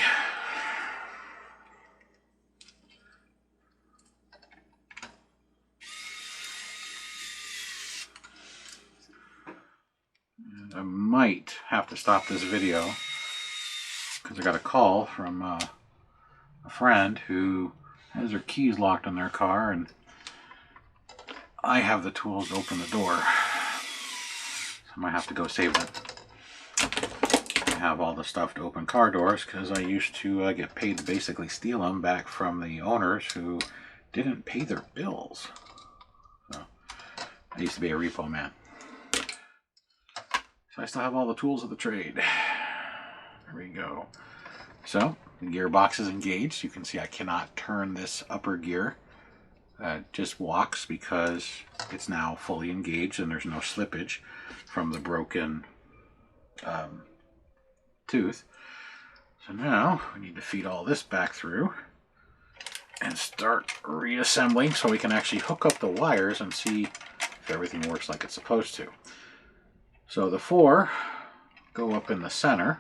I might have to stop this video because I got a call from a friend who has their keys locked in their car, and I have the tools to open the door. So I might have to go save them. I have all the stuff to open car doors because I used to get paid to basically steal them back from the owners who didn't pay their bills. So I used to be a repo man. So I still have all the tools of the trade. There we go. So the gearbox is engaged. You can see I cannot turn this upper gear. It just walks because it's now fully engaged and there's no slippage from the broken tooth. So now we need to feed all this back through and start reassembling so we can actually hook up the wires and see if everything works like it's supposed to. So the 4 go up in the center,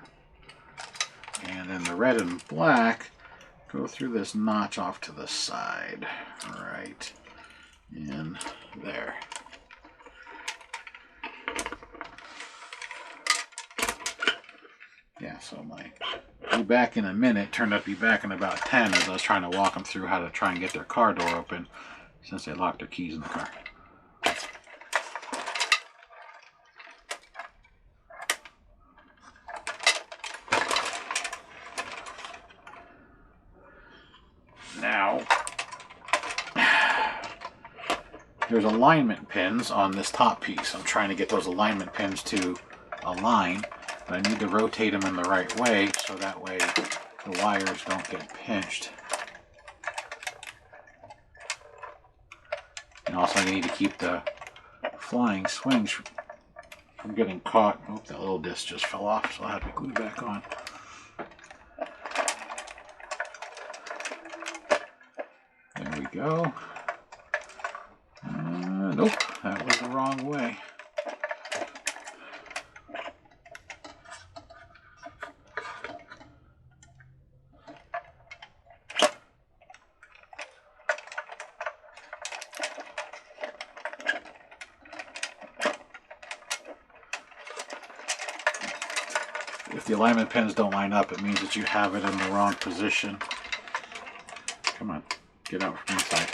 and then the red and black go through this notch off to the side, right in there. Yeah, so my be back in a minute turned out to be back in about 10 as I was trying to walk them through how to try and get their car door open since they locked their keys in the car. Now, there's alignment pins on this top piece. I'm trying to get those alignment pins to align, but I need to rotate them in the right way so that way the wires don't get pinched. And also I need to keep the flying swings from getting caught. Oh, that little disc just fell off, so I'll have to glue it back on. There we go. Nope, that was the wrong way. If the alignment pins don't line up, it means that you have it in the wrong position. Come on, get out from inside.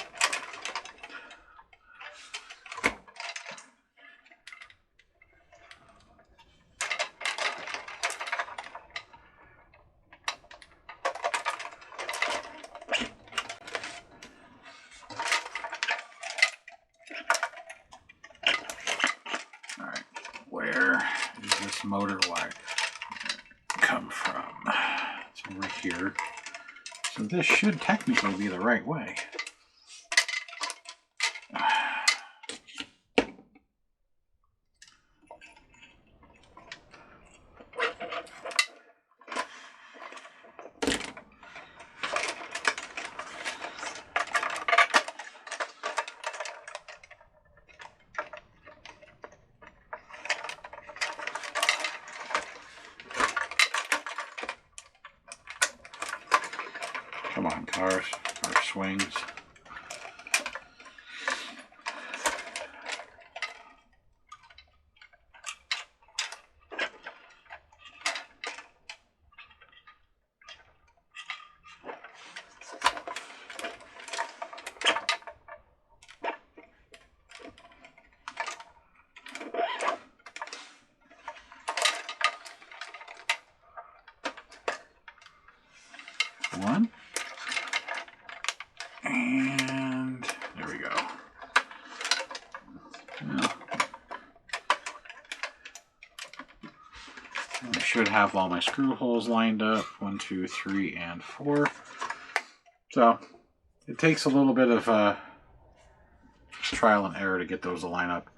Alright, where is this motor wire come from? It's over here. So this should technically be the right way. Come on, cars, car swings. One. And there we go. Now, I should have all my screw holes lined up. 1, 2, 3, and 4. So it takes a little bit of trial and error to get those to line up.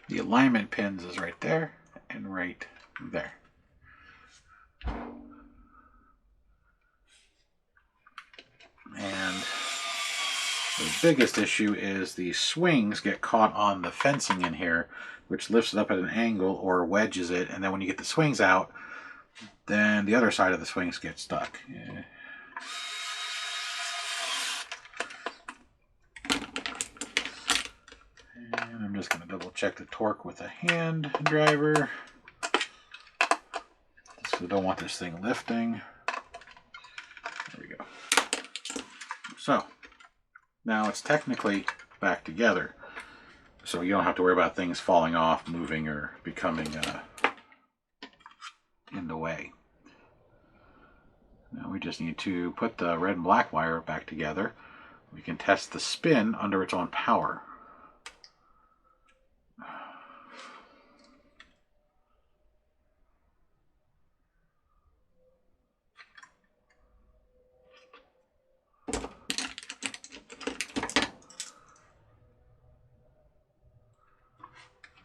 The alignment pins is right there and right there. And the biggest issue is the swings get caught on the fencing in here, which lifts it up at an angle or wedges it, and then when you get the swings out, then the other side of the swings get stuck. Yeah. And I'm just going to double check the torque with a hand driver. Because I don't want this thing lifting. There we go. So, now it's technically back together. So you don't have to worry about things falling off, moving, or becoming in the way. Now we just need to put the red and black wire back together. We can test the spin under its own power.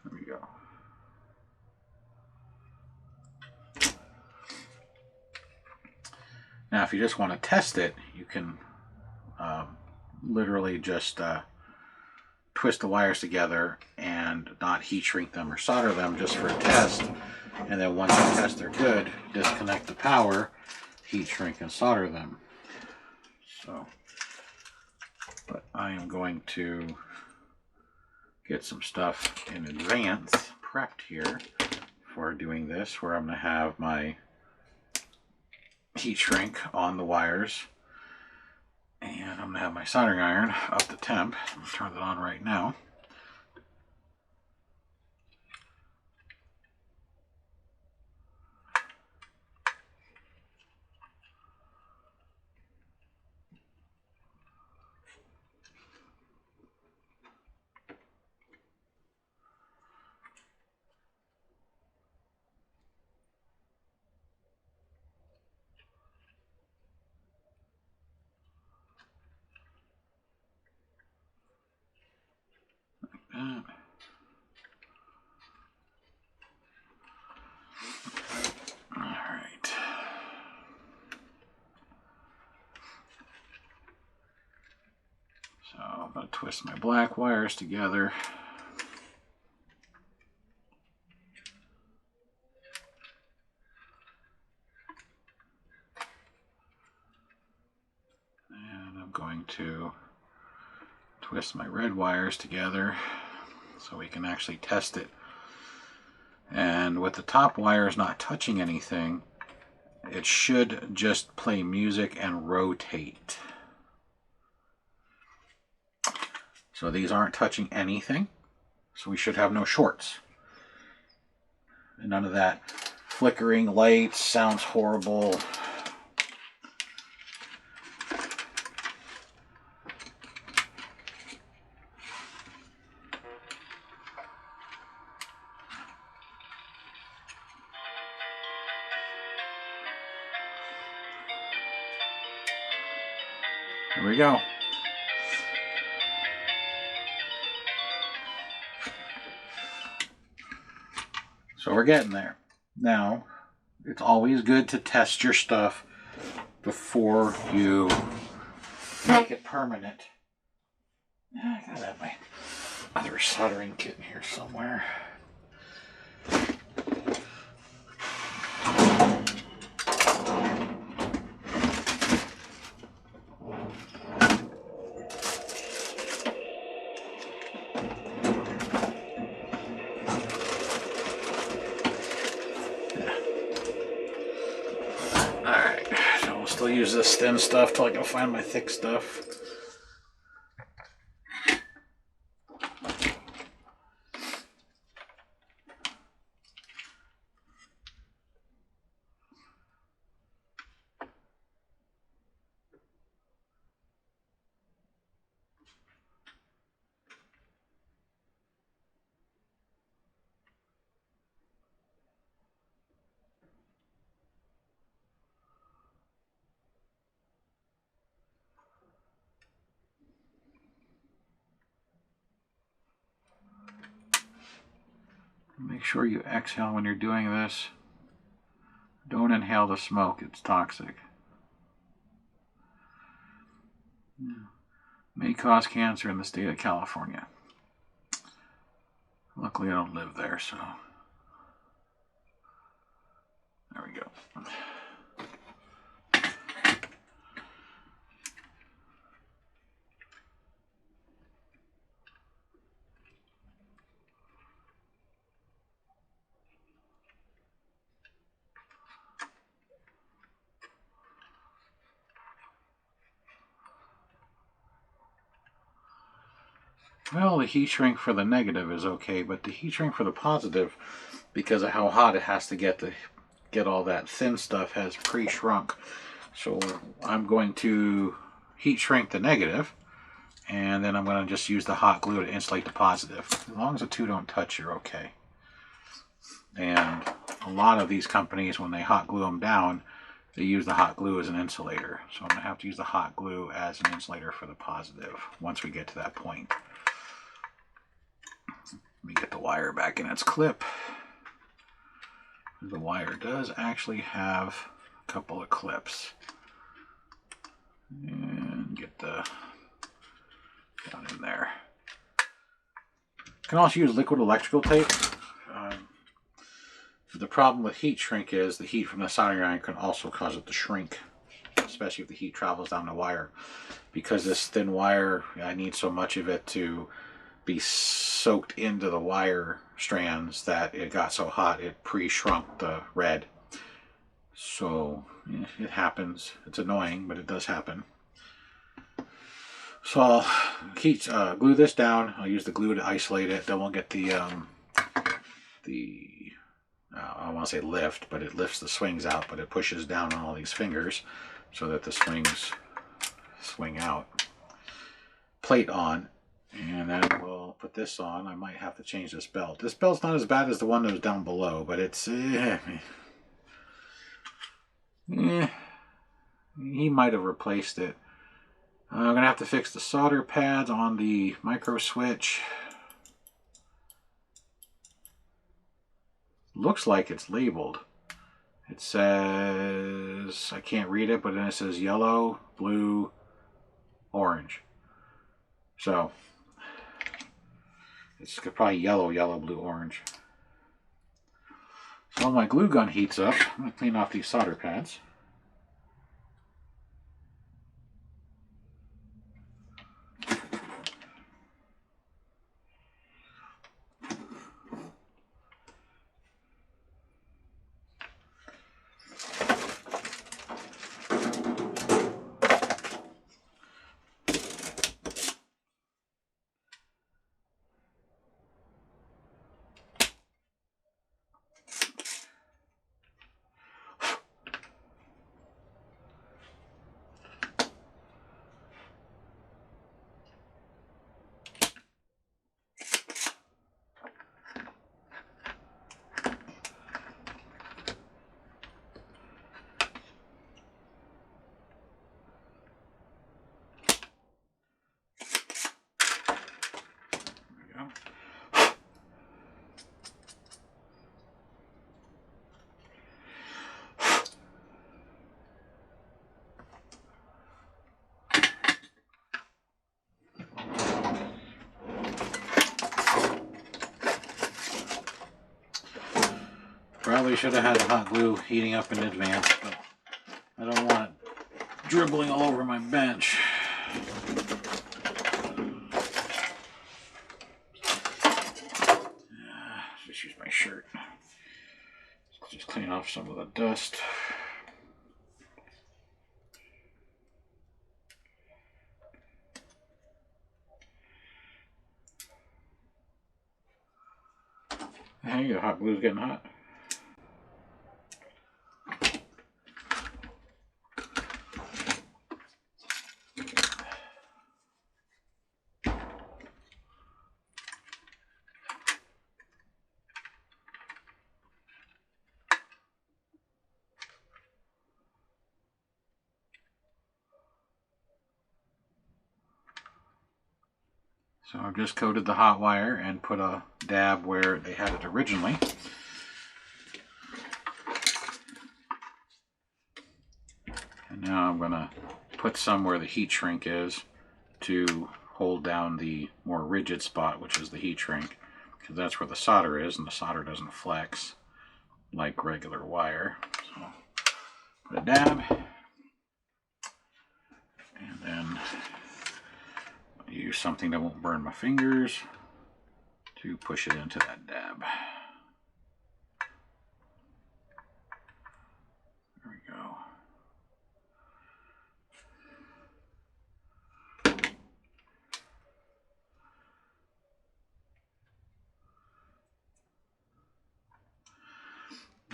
There we go. Now, if you just want to test it, you can literally just twist the wires together and not heat shrink them or solder them just for a test. And then once you test they're good, disconnect the power, heat shrink and solder them. So, but I am going to get some stuff in advance prepped here for doing this, where I'm going to have my heat shrink on the wires, and I'm going to have my soldering iron up to temp. I'm going to turn that on right now. Like that. All right. So I'm going to twist my black wires together. going to twist my red wires together so we can actually test it. And with the top wires not touching anything, it should just play music and rotate. So these aren't touching anything, so we should have no shorts. And none of that flickering lights, sounds horrible. Here we go. So we're getting there. Now, it's always good to test your stuff before you make it permanent. I gotta have my other soldering kit in here somewhere. I'll use this thin stuff till I can find my thick stuff. Make sure you exhale when you're doing this. Don't inhale the smoke, it's toxic. May cause cancer in the state of California. Luckily I don't live there, so there we go. Well, the heat shrink for the negative is okay, but the heat shrink for the positive, because of how hot it has to get all that thin stuff, has pre-shrunk. So I'm going to heat shrink the negative, and then I'm going to just use the hot glue to insulate the positive. As long as the two don't touch, you're okay. And a lot of these companies, when they hot glue them down, they use the hot glue as an insulator. So I'm going to have to use the hot glue as an insulator for the positive once we get to that point. Let me get the wire back in its clip. The wire does actually have a couple of clips. And get the down in there. You can also use liquid electrical tape. The problem with heat shrink is the heat from the soldering iron can also cause it to shrink, especially if the heat travels down the wire. Because this thin wire, I need so much of it to be soaked into the wire strands that it got so hot it pre-shrunk the red. So it happens. It's annoying, but it does happen. So I'll glue this down. I'll use the glue to isolate it. Then we'll get the I want to say lift, but it lifts the swings out, but it pushes down on all these fingers so that the swings swing out. Plate on. And then we'll put this on. I might have to change this belt. This belt's not as bad as the one that was down below, but it's... he might have replaced it. I'm going to have to fix the solder pads on the micro switch. Looks like it's labeled. It says... I can't read it, but then it says yellow, blue, orange. So... it's probably yellow, blue, orange. So when my glue gun heats up, I'm going to clean off these solder pads. Probably should have had the hot glue heating up in advance, but I don't want it dribbling all over my bench. Just use my shirt. Just clean off some of the dust. Hey, the hot glue's getting hot. So I've just coated the hot wire and put a dab where they had it originally. And now I'm going to put some where the heat shrink is to hold down the more rigid spot, which is the heat shrink, because that's where the solder is, and the solder doesn't flex like regular wire. So put a dab, and then use something that won't burn my fingers to push it into that dab. There we go.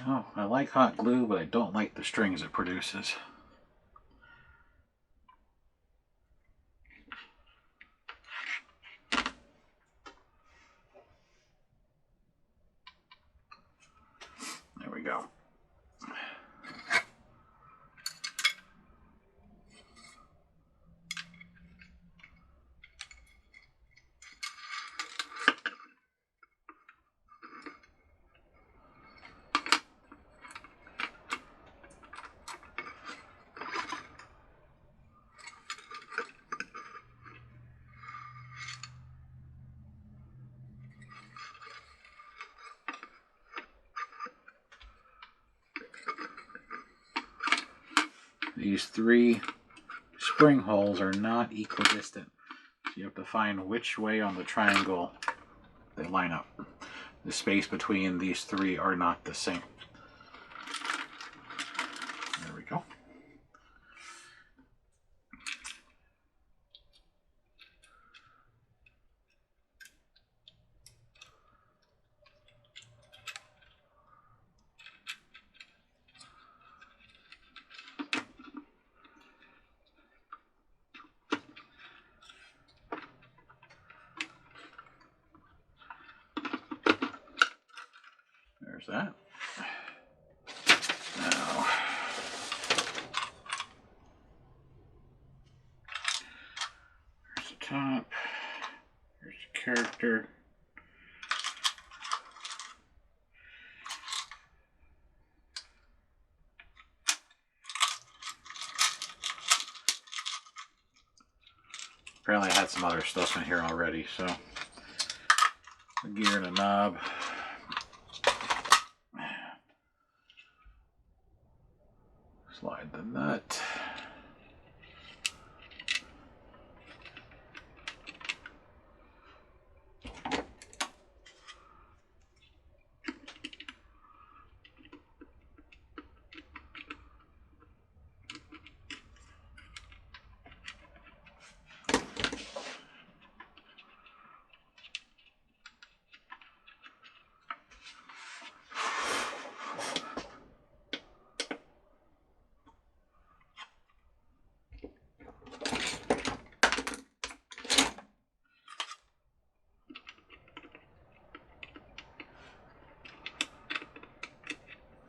Oh, I like hot glue, but I don't like the strings it produces. There we go. These three spring holes are not equidistant, so you have to find which way on the triangle they line up. The space between these three are not the same. There we go. There's that. Now, here's the top. Here's the character. Apparently I had some other stuff in here already, so a gear and a knob. Slide the nut.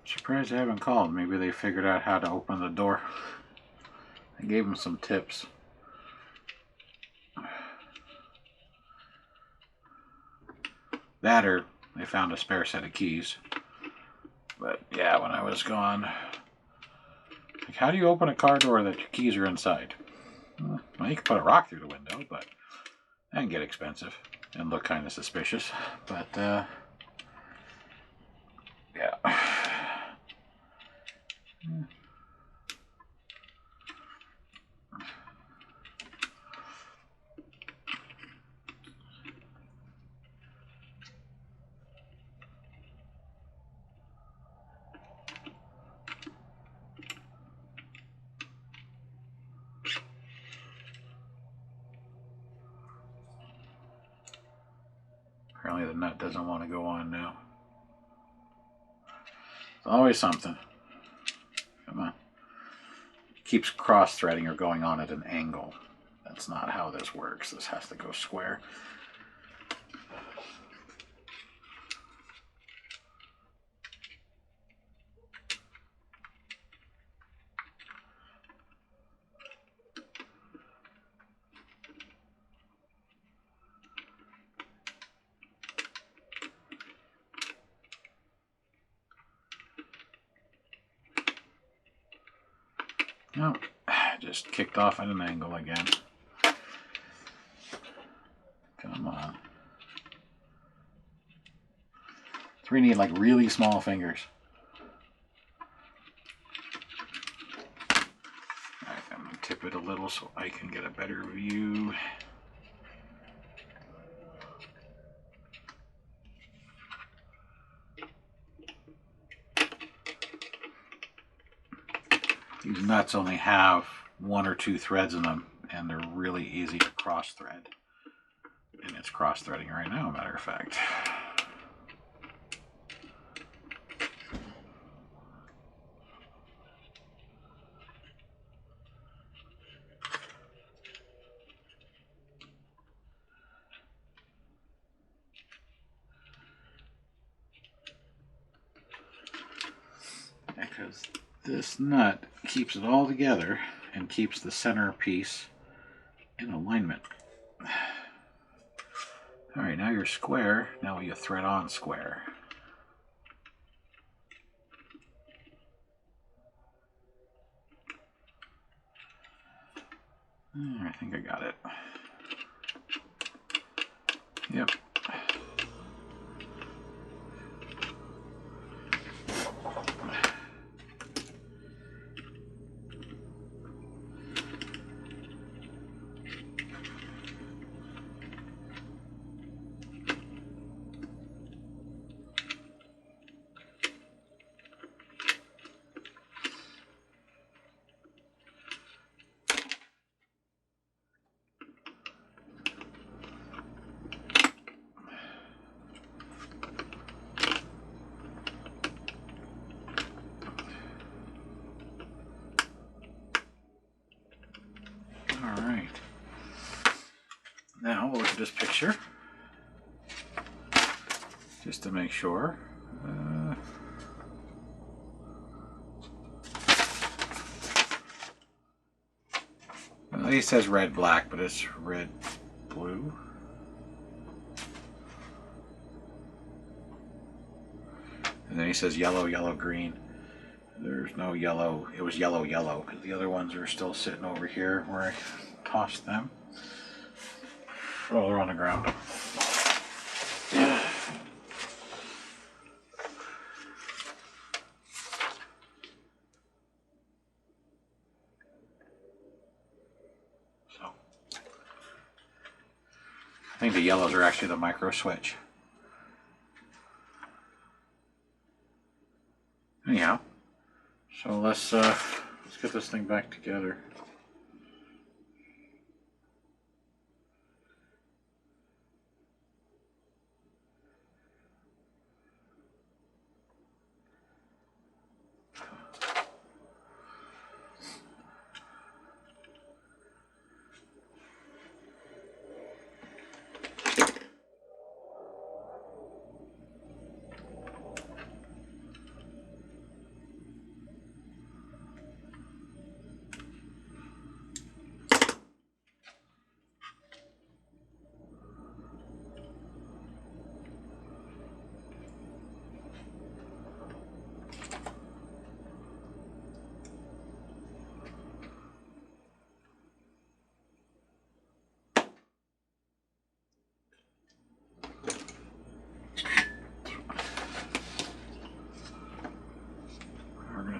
Surprised they haven't called. Maybe they figured out how to open the door. I gave them some tips. That or they found a spare set of keys. But yeah, when I was gone, like, how do you open a car door that your keys are inside? Well, you can put a rock through the window, but that can get expensive and look kind of suspicious. But yeah. Apparently the nut doesn't want to go on now. It's always something. Come on. It keeps cross-threading or going on at an angle. That's not how this works. This has to go square. No, just kicked off at an angle again. Come on. So we need like really small fingers. Alright, I'm going to tip it a little so I can get a better view. These nuts only have 1 or 2 threads in them, and they're really easy to cross thread. And it's cross threading right now, matter of fact. Because this nut keeps it all together and keeps the center piece in alignment. Alright, now you're square. Now you thread on square. I think I got it. Yep. Now we'll look at this picture just to make sure. Well, he says red black, but it's red blue. And then he says yellow, yellow, green. There's no yellow. It was yellow, yellow, because the other ones are still sitting over here where I tossed them. Oh, they're on the ground. Yeah. So, I think the yellows are actually the micro switch. Anyhow, so let's get this thing back together.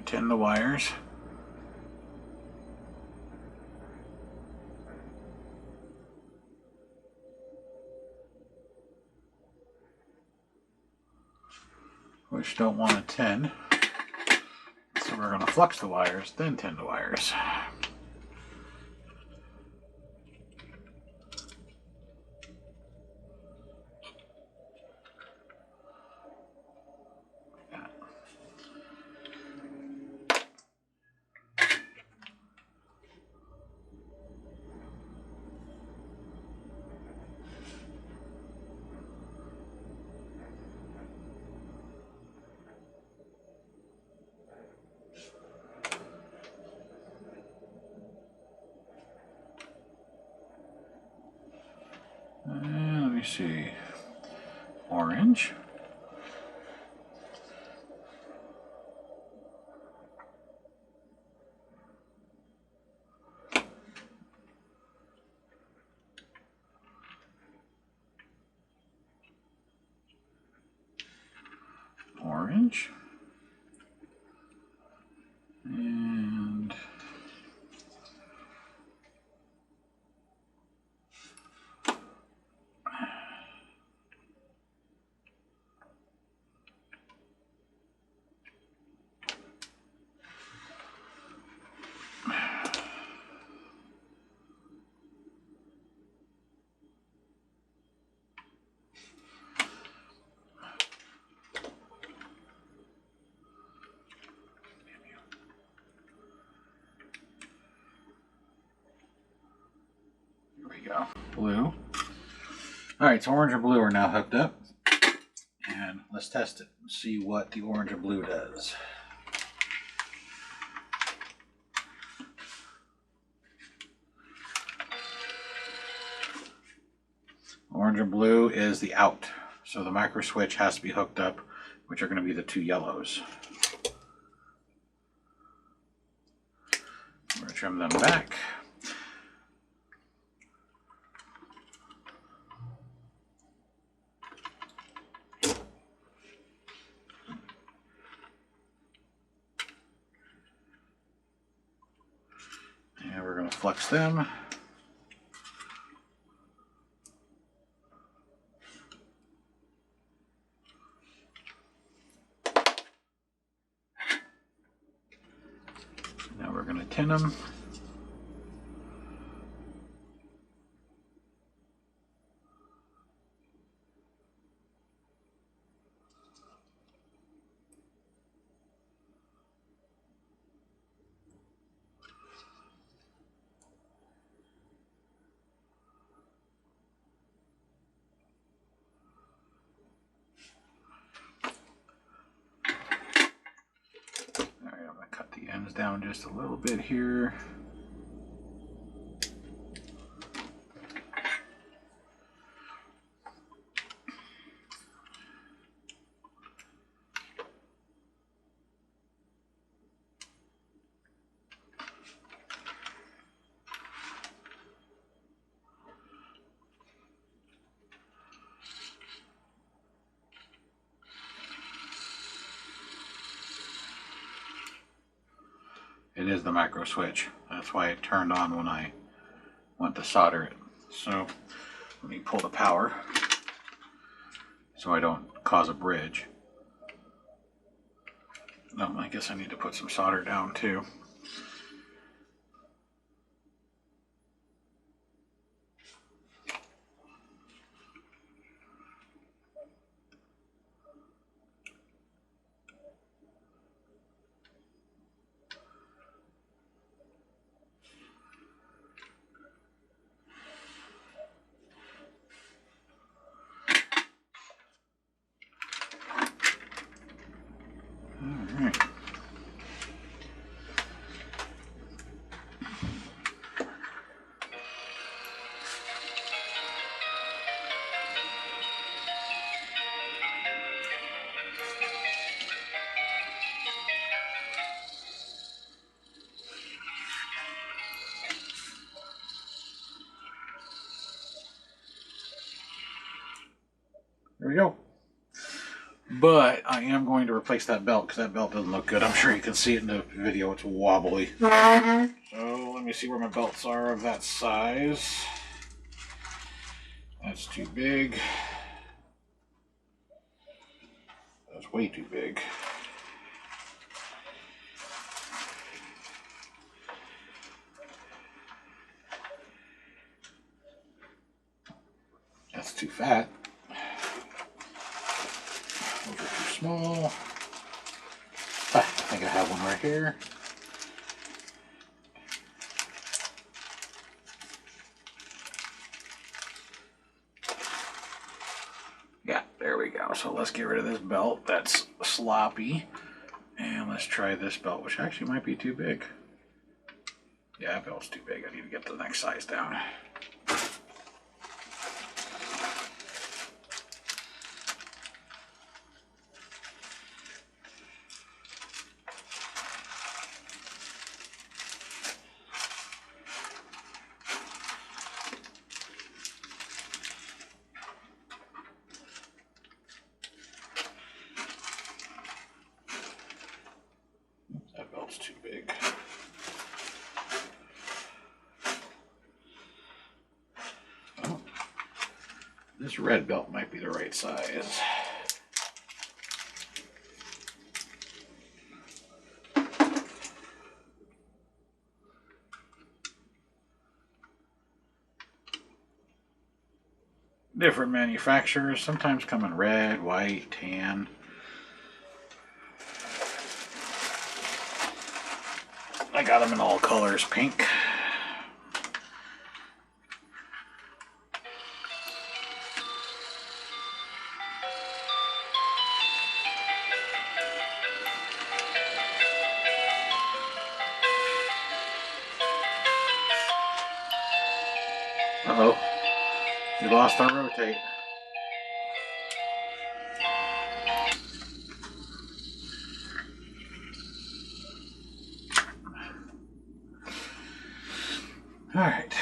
Tin the wires. Which don't want to tin. So we're going to flux the wires, then tin the wires. me see. Orange. Orange. And go. Blue. Alright, so orange and blue are now hooked up. And let's test it and see what the orange and blue does. Orange and blue is the out. So the micro switch has to be hooked up, which are going to be the two yellows. I'm going to trim them back. And we're going to flex them. Now we're going to tin them. Ends down just a little bit here. It is the micro switch. That's why it turned on when I went to solder it. So let me pull the power so I don't cause a bridge. No, I guess I need to put some solder down too. Alright. There we go. But I am going to replace that belt because that belt doesn't look good. I'm sure you can see it in the video. It's wobbly. So let me see where my belts are of that size. That's too big. That's way too big. That's too fat. Those are too small. I think I have one right here. Yeah, there we go. So let's get rid of this belt. That's sloppy. And let's try this belt, which actually might be too big. Yeah, that belt's too big. I need to get the next size down. big. Oh, this red belt might be the right size. Different manufacturers sometimes come in red, white, tan. I got them in all colors, pink. Uh-oh. We lost our rotate. All right.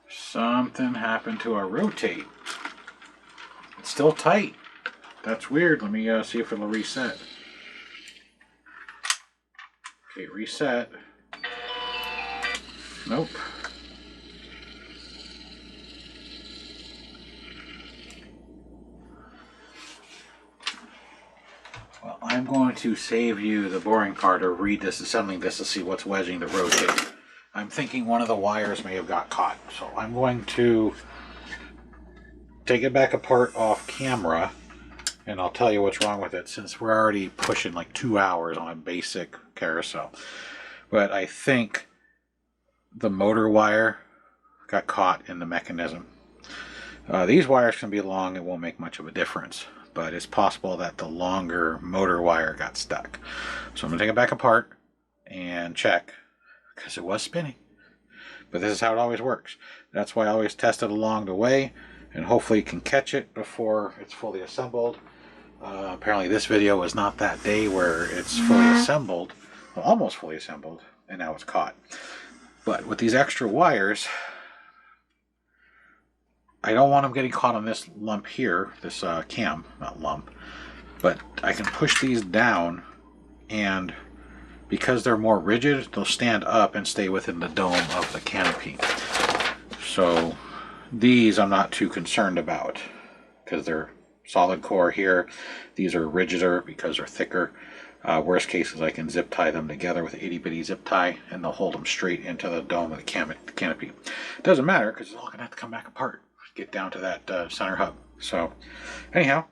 Something happened to our rotate. It's still tight. That's weird. Let me see if it'll reset. Okay, reset. Nope. Well, I'm going to save you the boring part of disassembling this to see what's wedging the rotate. I'm thinking one of the wires may have got caught, so I'm going to take it back apart off camera, and I'll tell you what's wrong with it, since we're already pushing like 2 hours on a basic carousel. But I think the motor wire got caught in the mechanism. These wires can be long, it won't make much of a difference, but it's possible that the longer motor wire got stuck. So I'm going to take it back apart and check, because it was spinning. But this is how it always works. That's why I always test it along the way, and hopefully you can catch it before it's fully assembled. Apparently this video was not that day where it's fully assembled, well, almost fully assembled, and now it's caught. But with these extra wires, I don't want them getting caught on this lump here, this cam, not lump, but I can push these down, and because they're more rigid, they'll stand up and stay within the dome of the canopy. So these I'm not too concerned about, because they're solid core here. These are rigider because they're thicker. Worst case is I can zip tie them together with an itty bitty zip tie, and they'll hold them straight into the dome of the canopy. It doesn't matter, because it's all going to have to come back apart, get down to that center hub. So anyhow,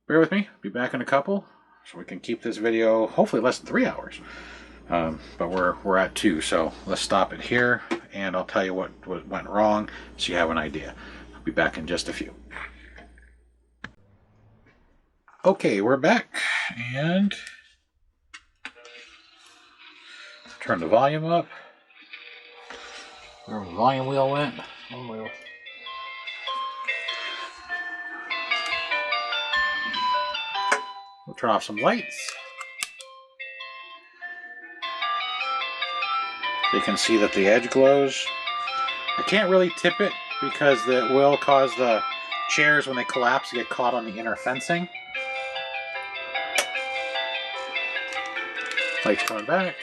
bear with me, be back in a couple, so we can keep this video hopefully less than 3 hours. But we're at 2, so let's stop it here, and I'll tell you what went wrong so you have an idea. I'll be back in just a few. Okay, we're back, and turn the volume up. Where the volume wheel went. We'll turn off some lights. So you can see that the edge glows. I can't really tip it because it will cause the chairs, when they collapse, to get caught on the inner fencing. Lights coming back.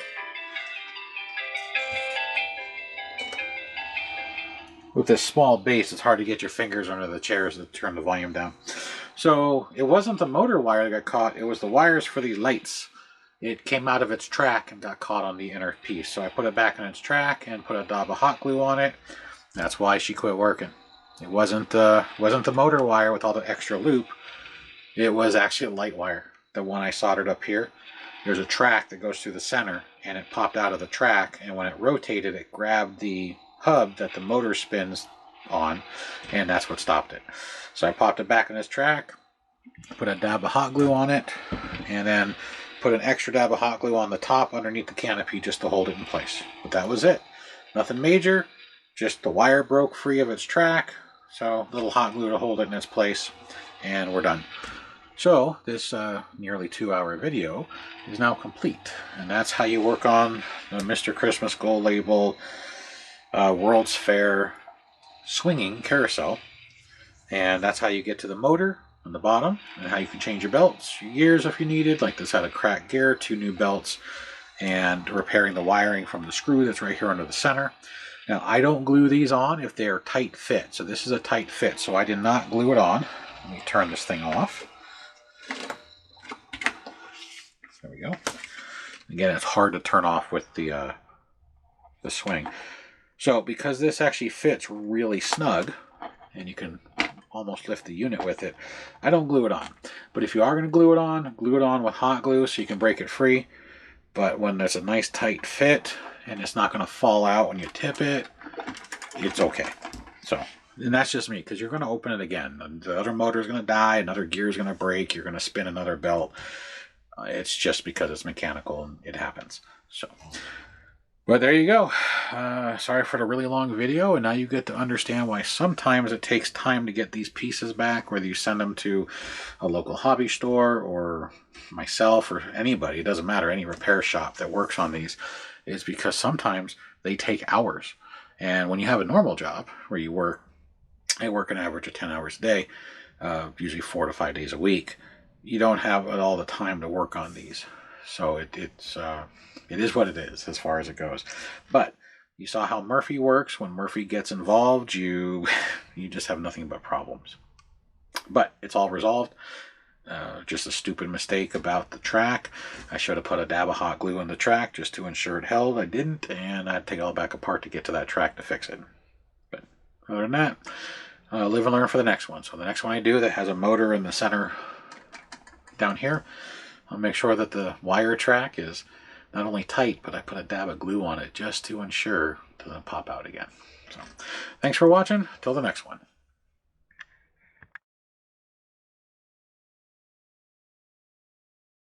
With this small base, it's hard to get your fingers under the chairs to turn the volume down. So it wasn't the motor wire that got caught, it was the wires for these lights. It came out of its track and got caught on the inner piece. So I put it back in its track and put a dab of hot glue on it. That's why she quit working. It wasn't the motor wire with all the extra loop. It was actually a light wire. The one I soldered up here. There's a track that goes through the center, and it popped out of the track, and when it rotated, it grabbed the hub that the motor spins on, and that's what stopped it. So I popped it back in this track, put a dab of hot glue on it, and then put an extra dab of hot glue on the top underneath the canopy just to hold it in place. But that was it. Nothing major, just the wire broke free of its track, so a little hot glue to hold it in its place, and we're done. So this nearly 2-hour video is now complete, and that's how you work on the Mr. Christmas Gold Label World's Fair swinging carousel. And that's how you get to the motor, on the bottom, and how you can change your belts, your gears if you needed. Like this had a cracked gear, 2 new belts, and repairing the wiring from the screw that's right here under the center. Now, I don't glue these on if they are tight fit. So this is a tight fit, so I did not glue it on. Let me turn this thing off. There we go. Again, it's hard to turn off with the swing. So because this actually fits really snug, and you can almost lift the unit with it, I don't glue it on. But if you are going to glue it on with hot glue so you can break it free. But when there's a nice tight fit and it's not going to fall out when you tip it, it's okay. So, and that's just me, because you're going to open it again. The other motor is going to die, another gear is going to break, you're going to spin another belt. It's just because it's mechanical and it happens. So, but there you go. Sorry for the really long video, and now you get to understand why sometimes it takes time to get these pieces back, whether you send them to a local hobby store or myself or anybody, it doesn't matter, any repair shop that works on these, is because sometimes they take hours. And when you have a normal job where I work an average of 10 hours a day, usually 4 to 5 days a week, you don't have all the time to work on these. So it is what it is as far as it goes. But you saw how Murphy works. When Murphy gets involved, you just have nothing but problems. But it's all resolved. Just a stupid mistake about the track. I should have put a dab of hot glue on the track just to ensure it held. I didn't, and I had to take it all back apart to get to that track to fix it. But other than that, live and learn for the next one. So the next one I do that has a motor in the center down here, I'll make sure that the wire track is not only tight, but I put a dab of glue on it just to ensure it doesn't pop out again. So thanks for watching. Till the next one.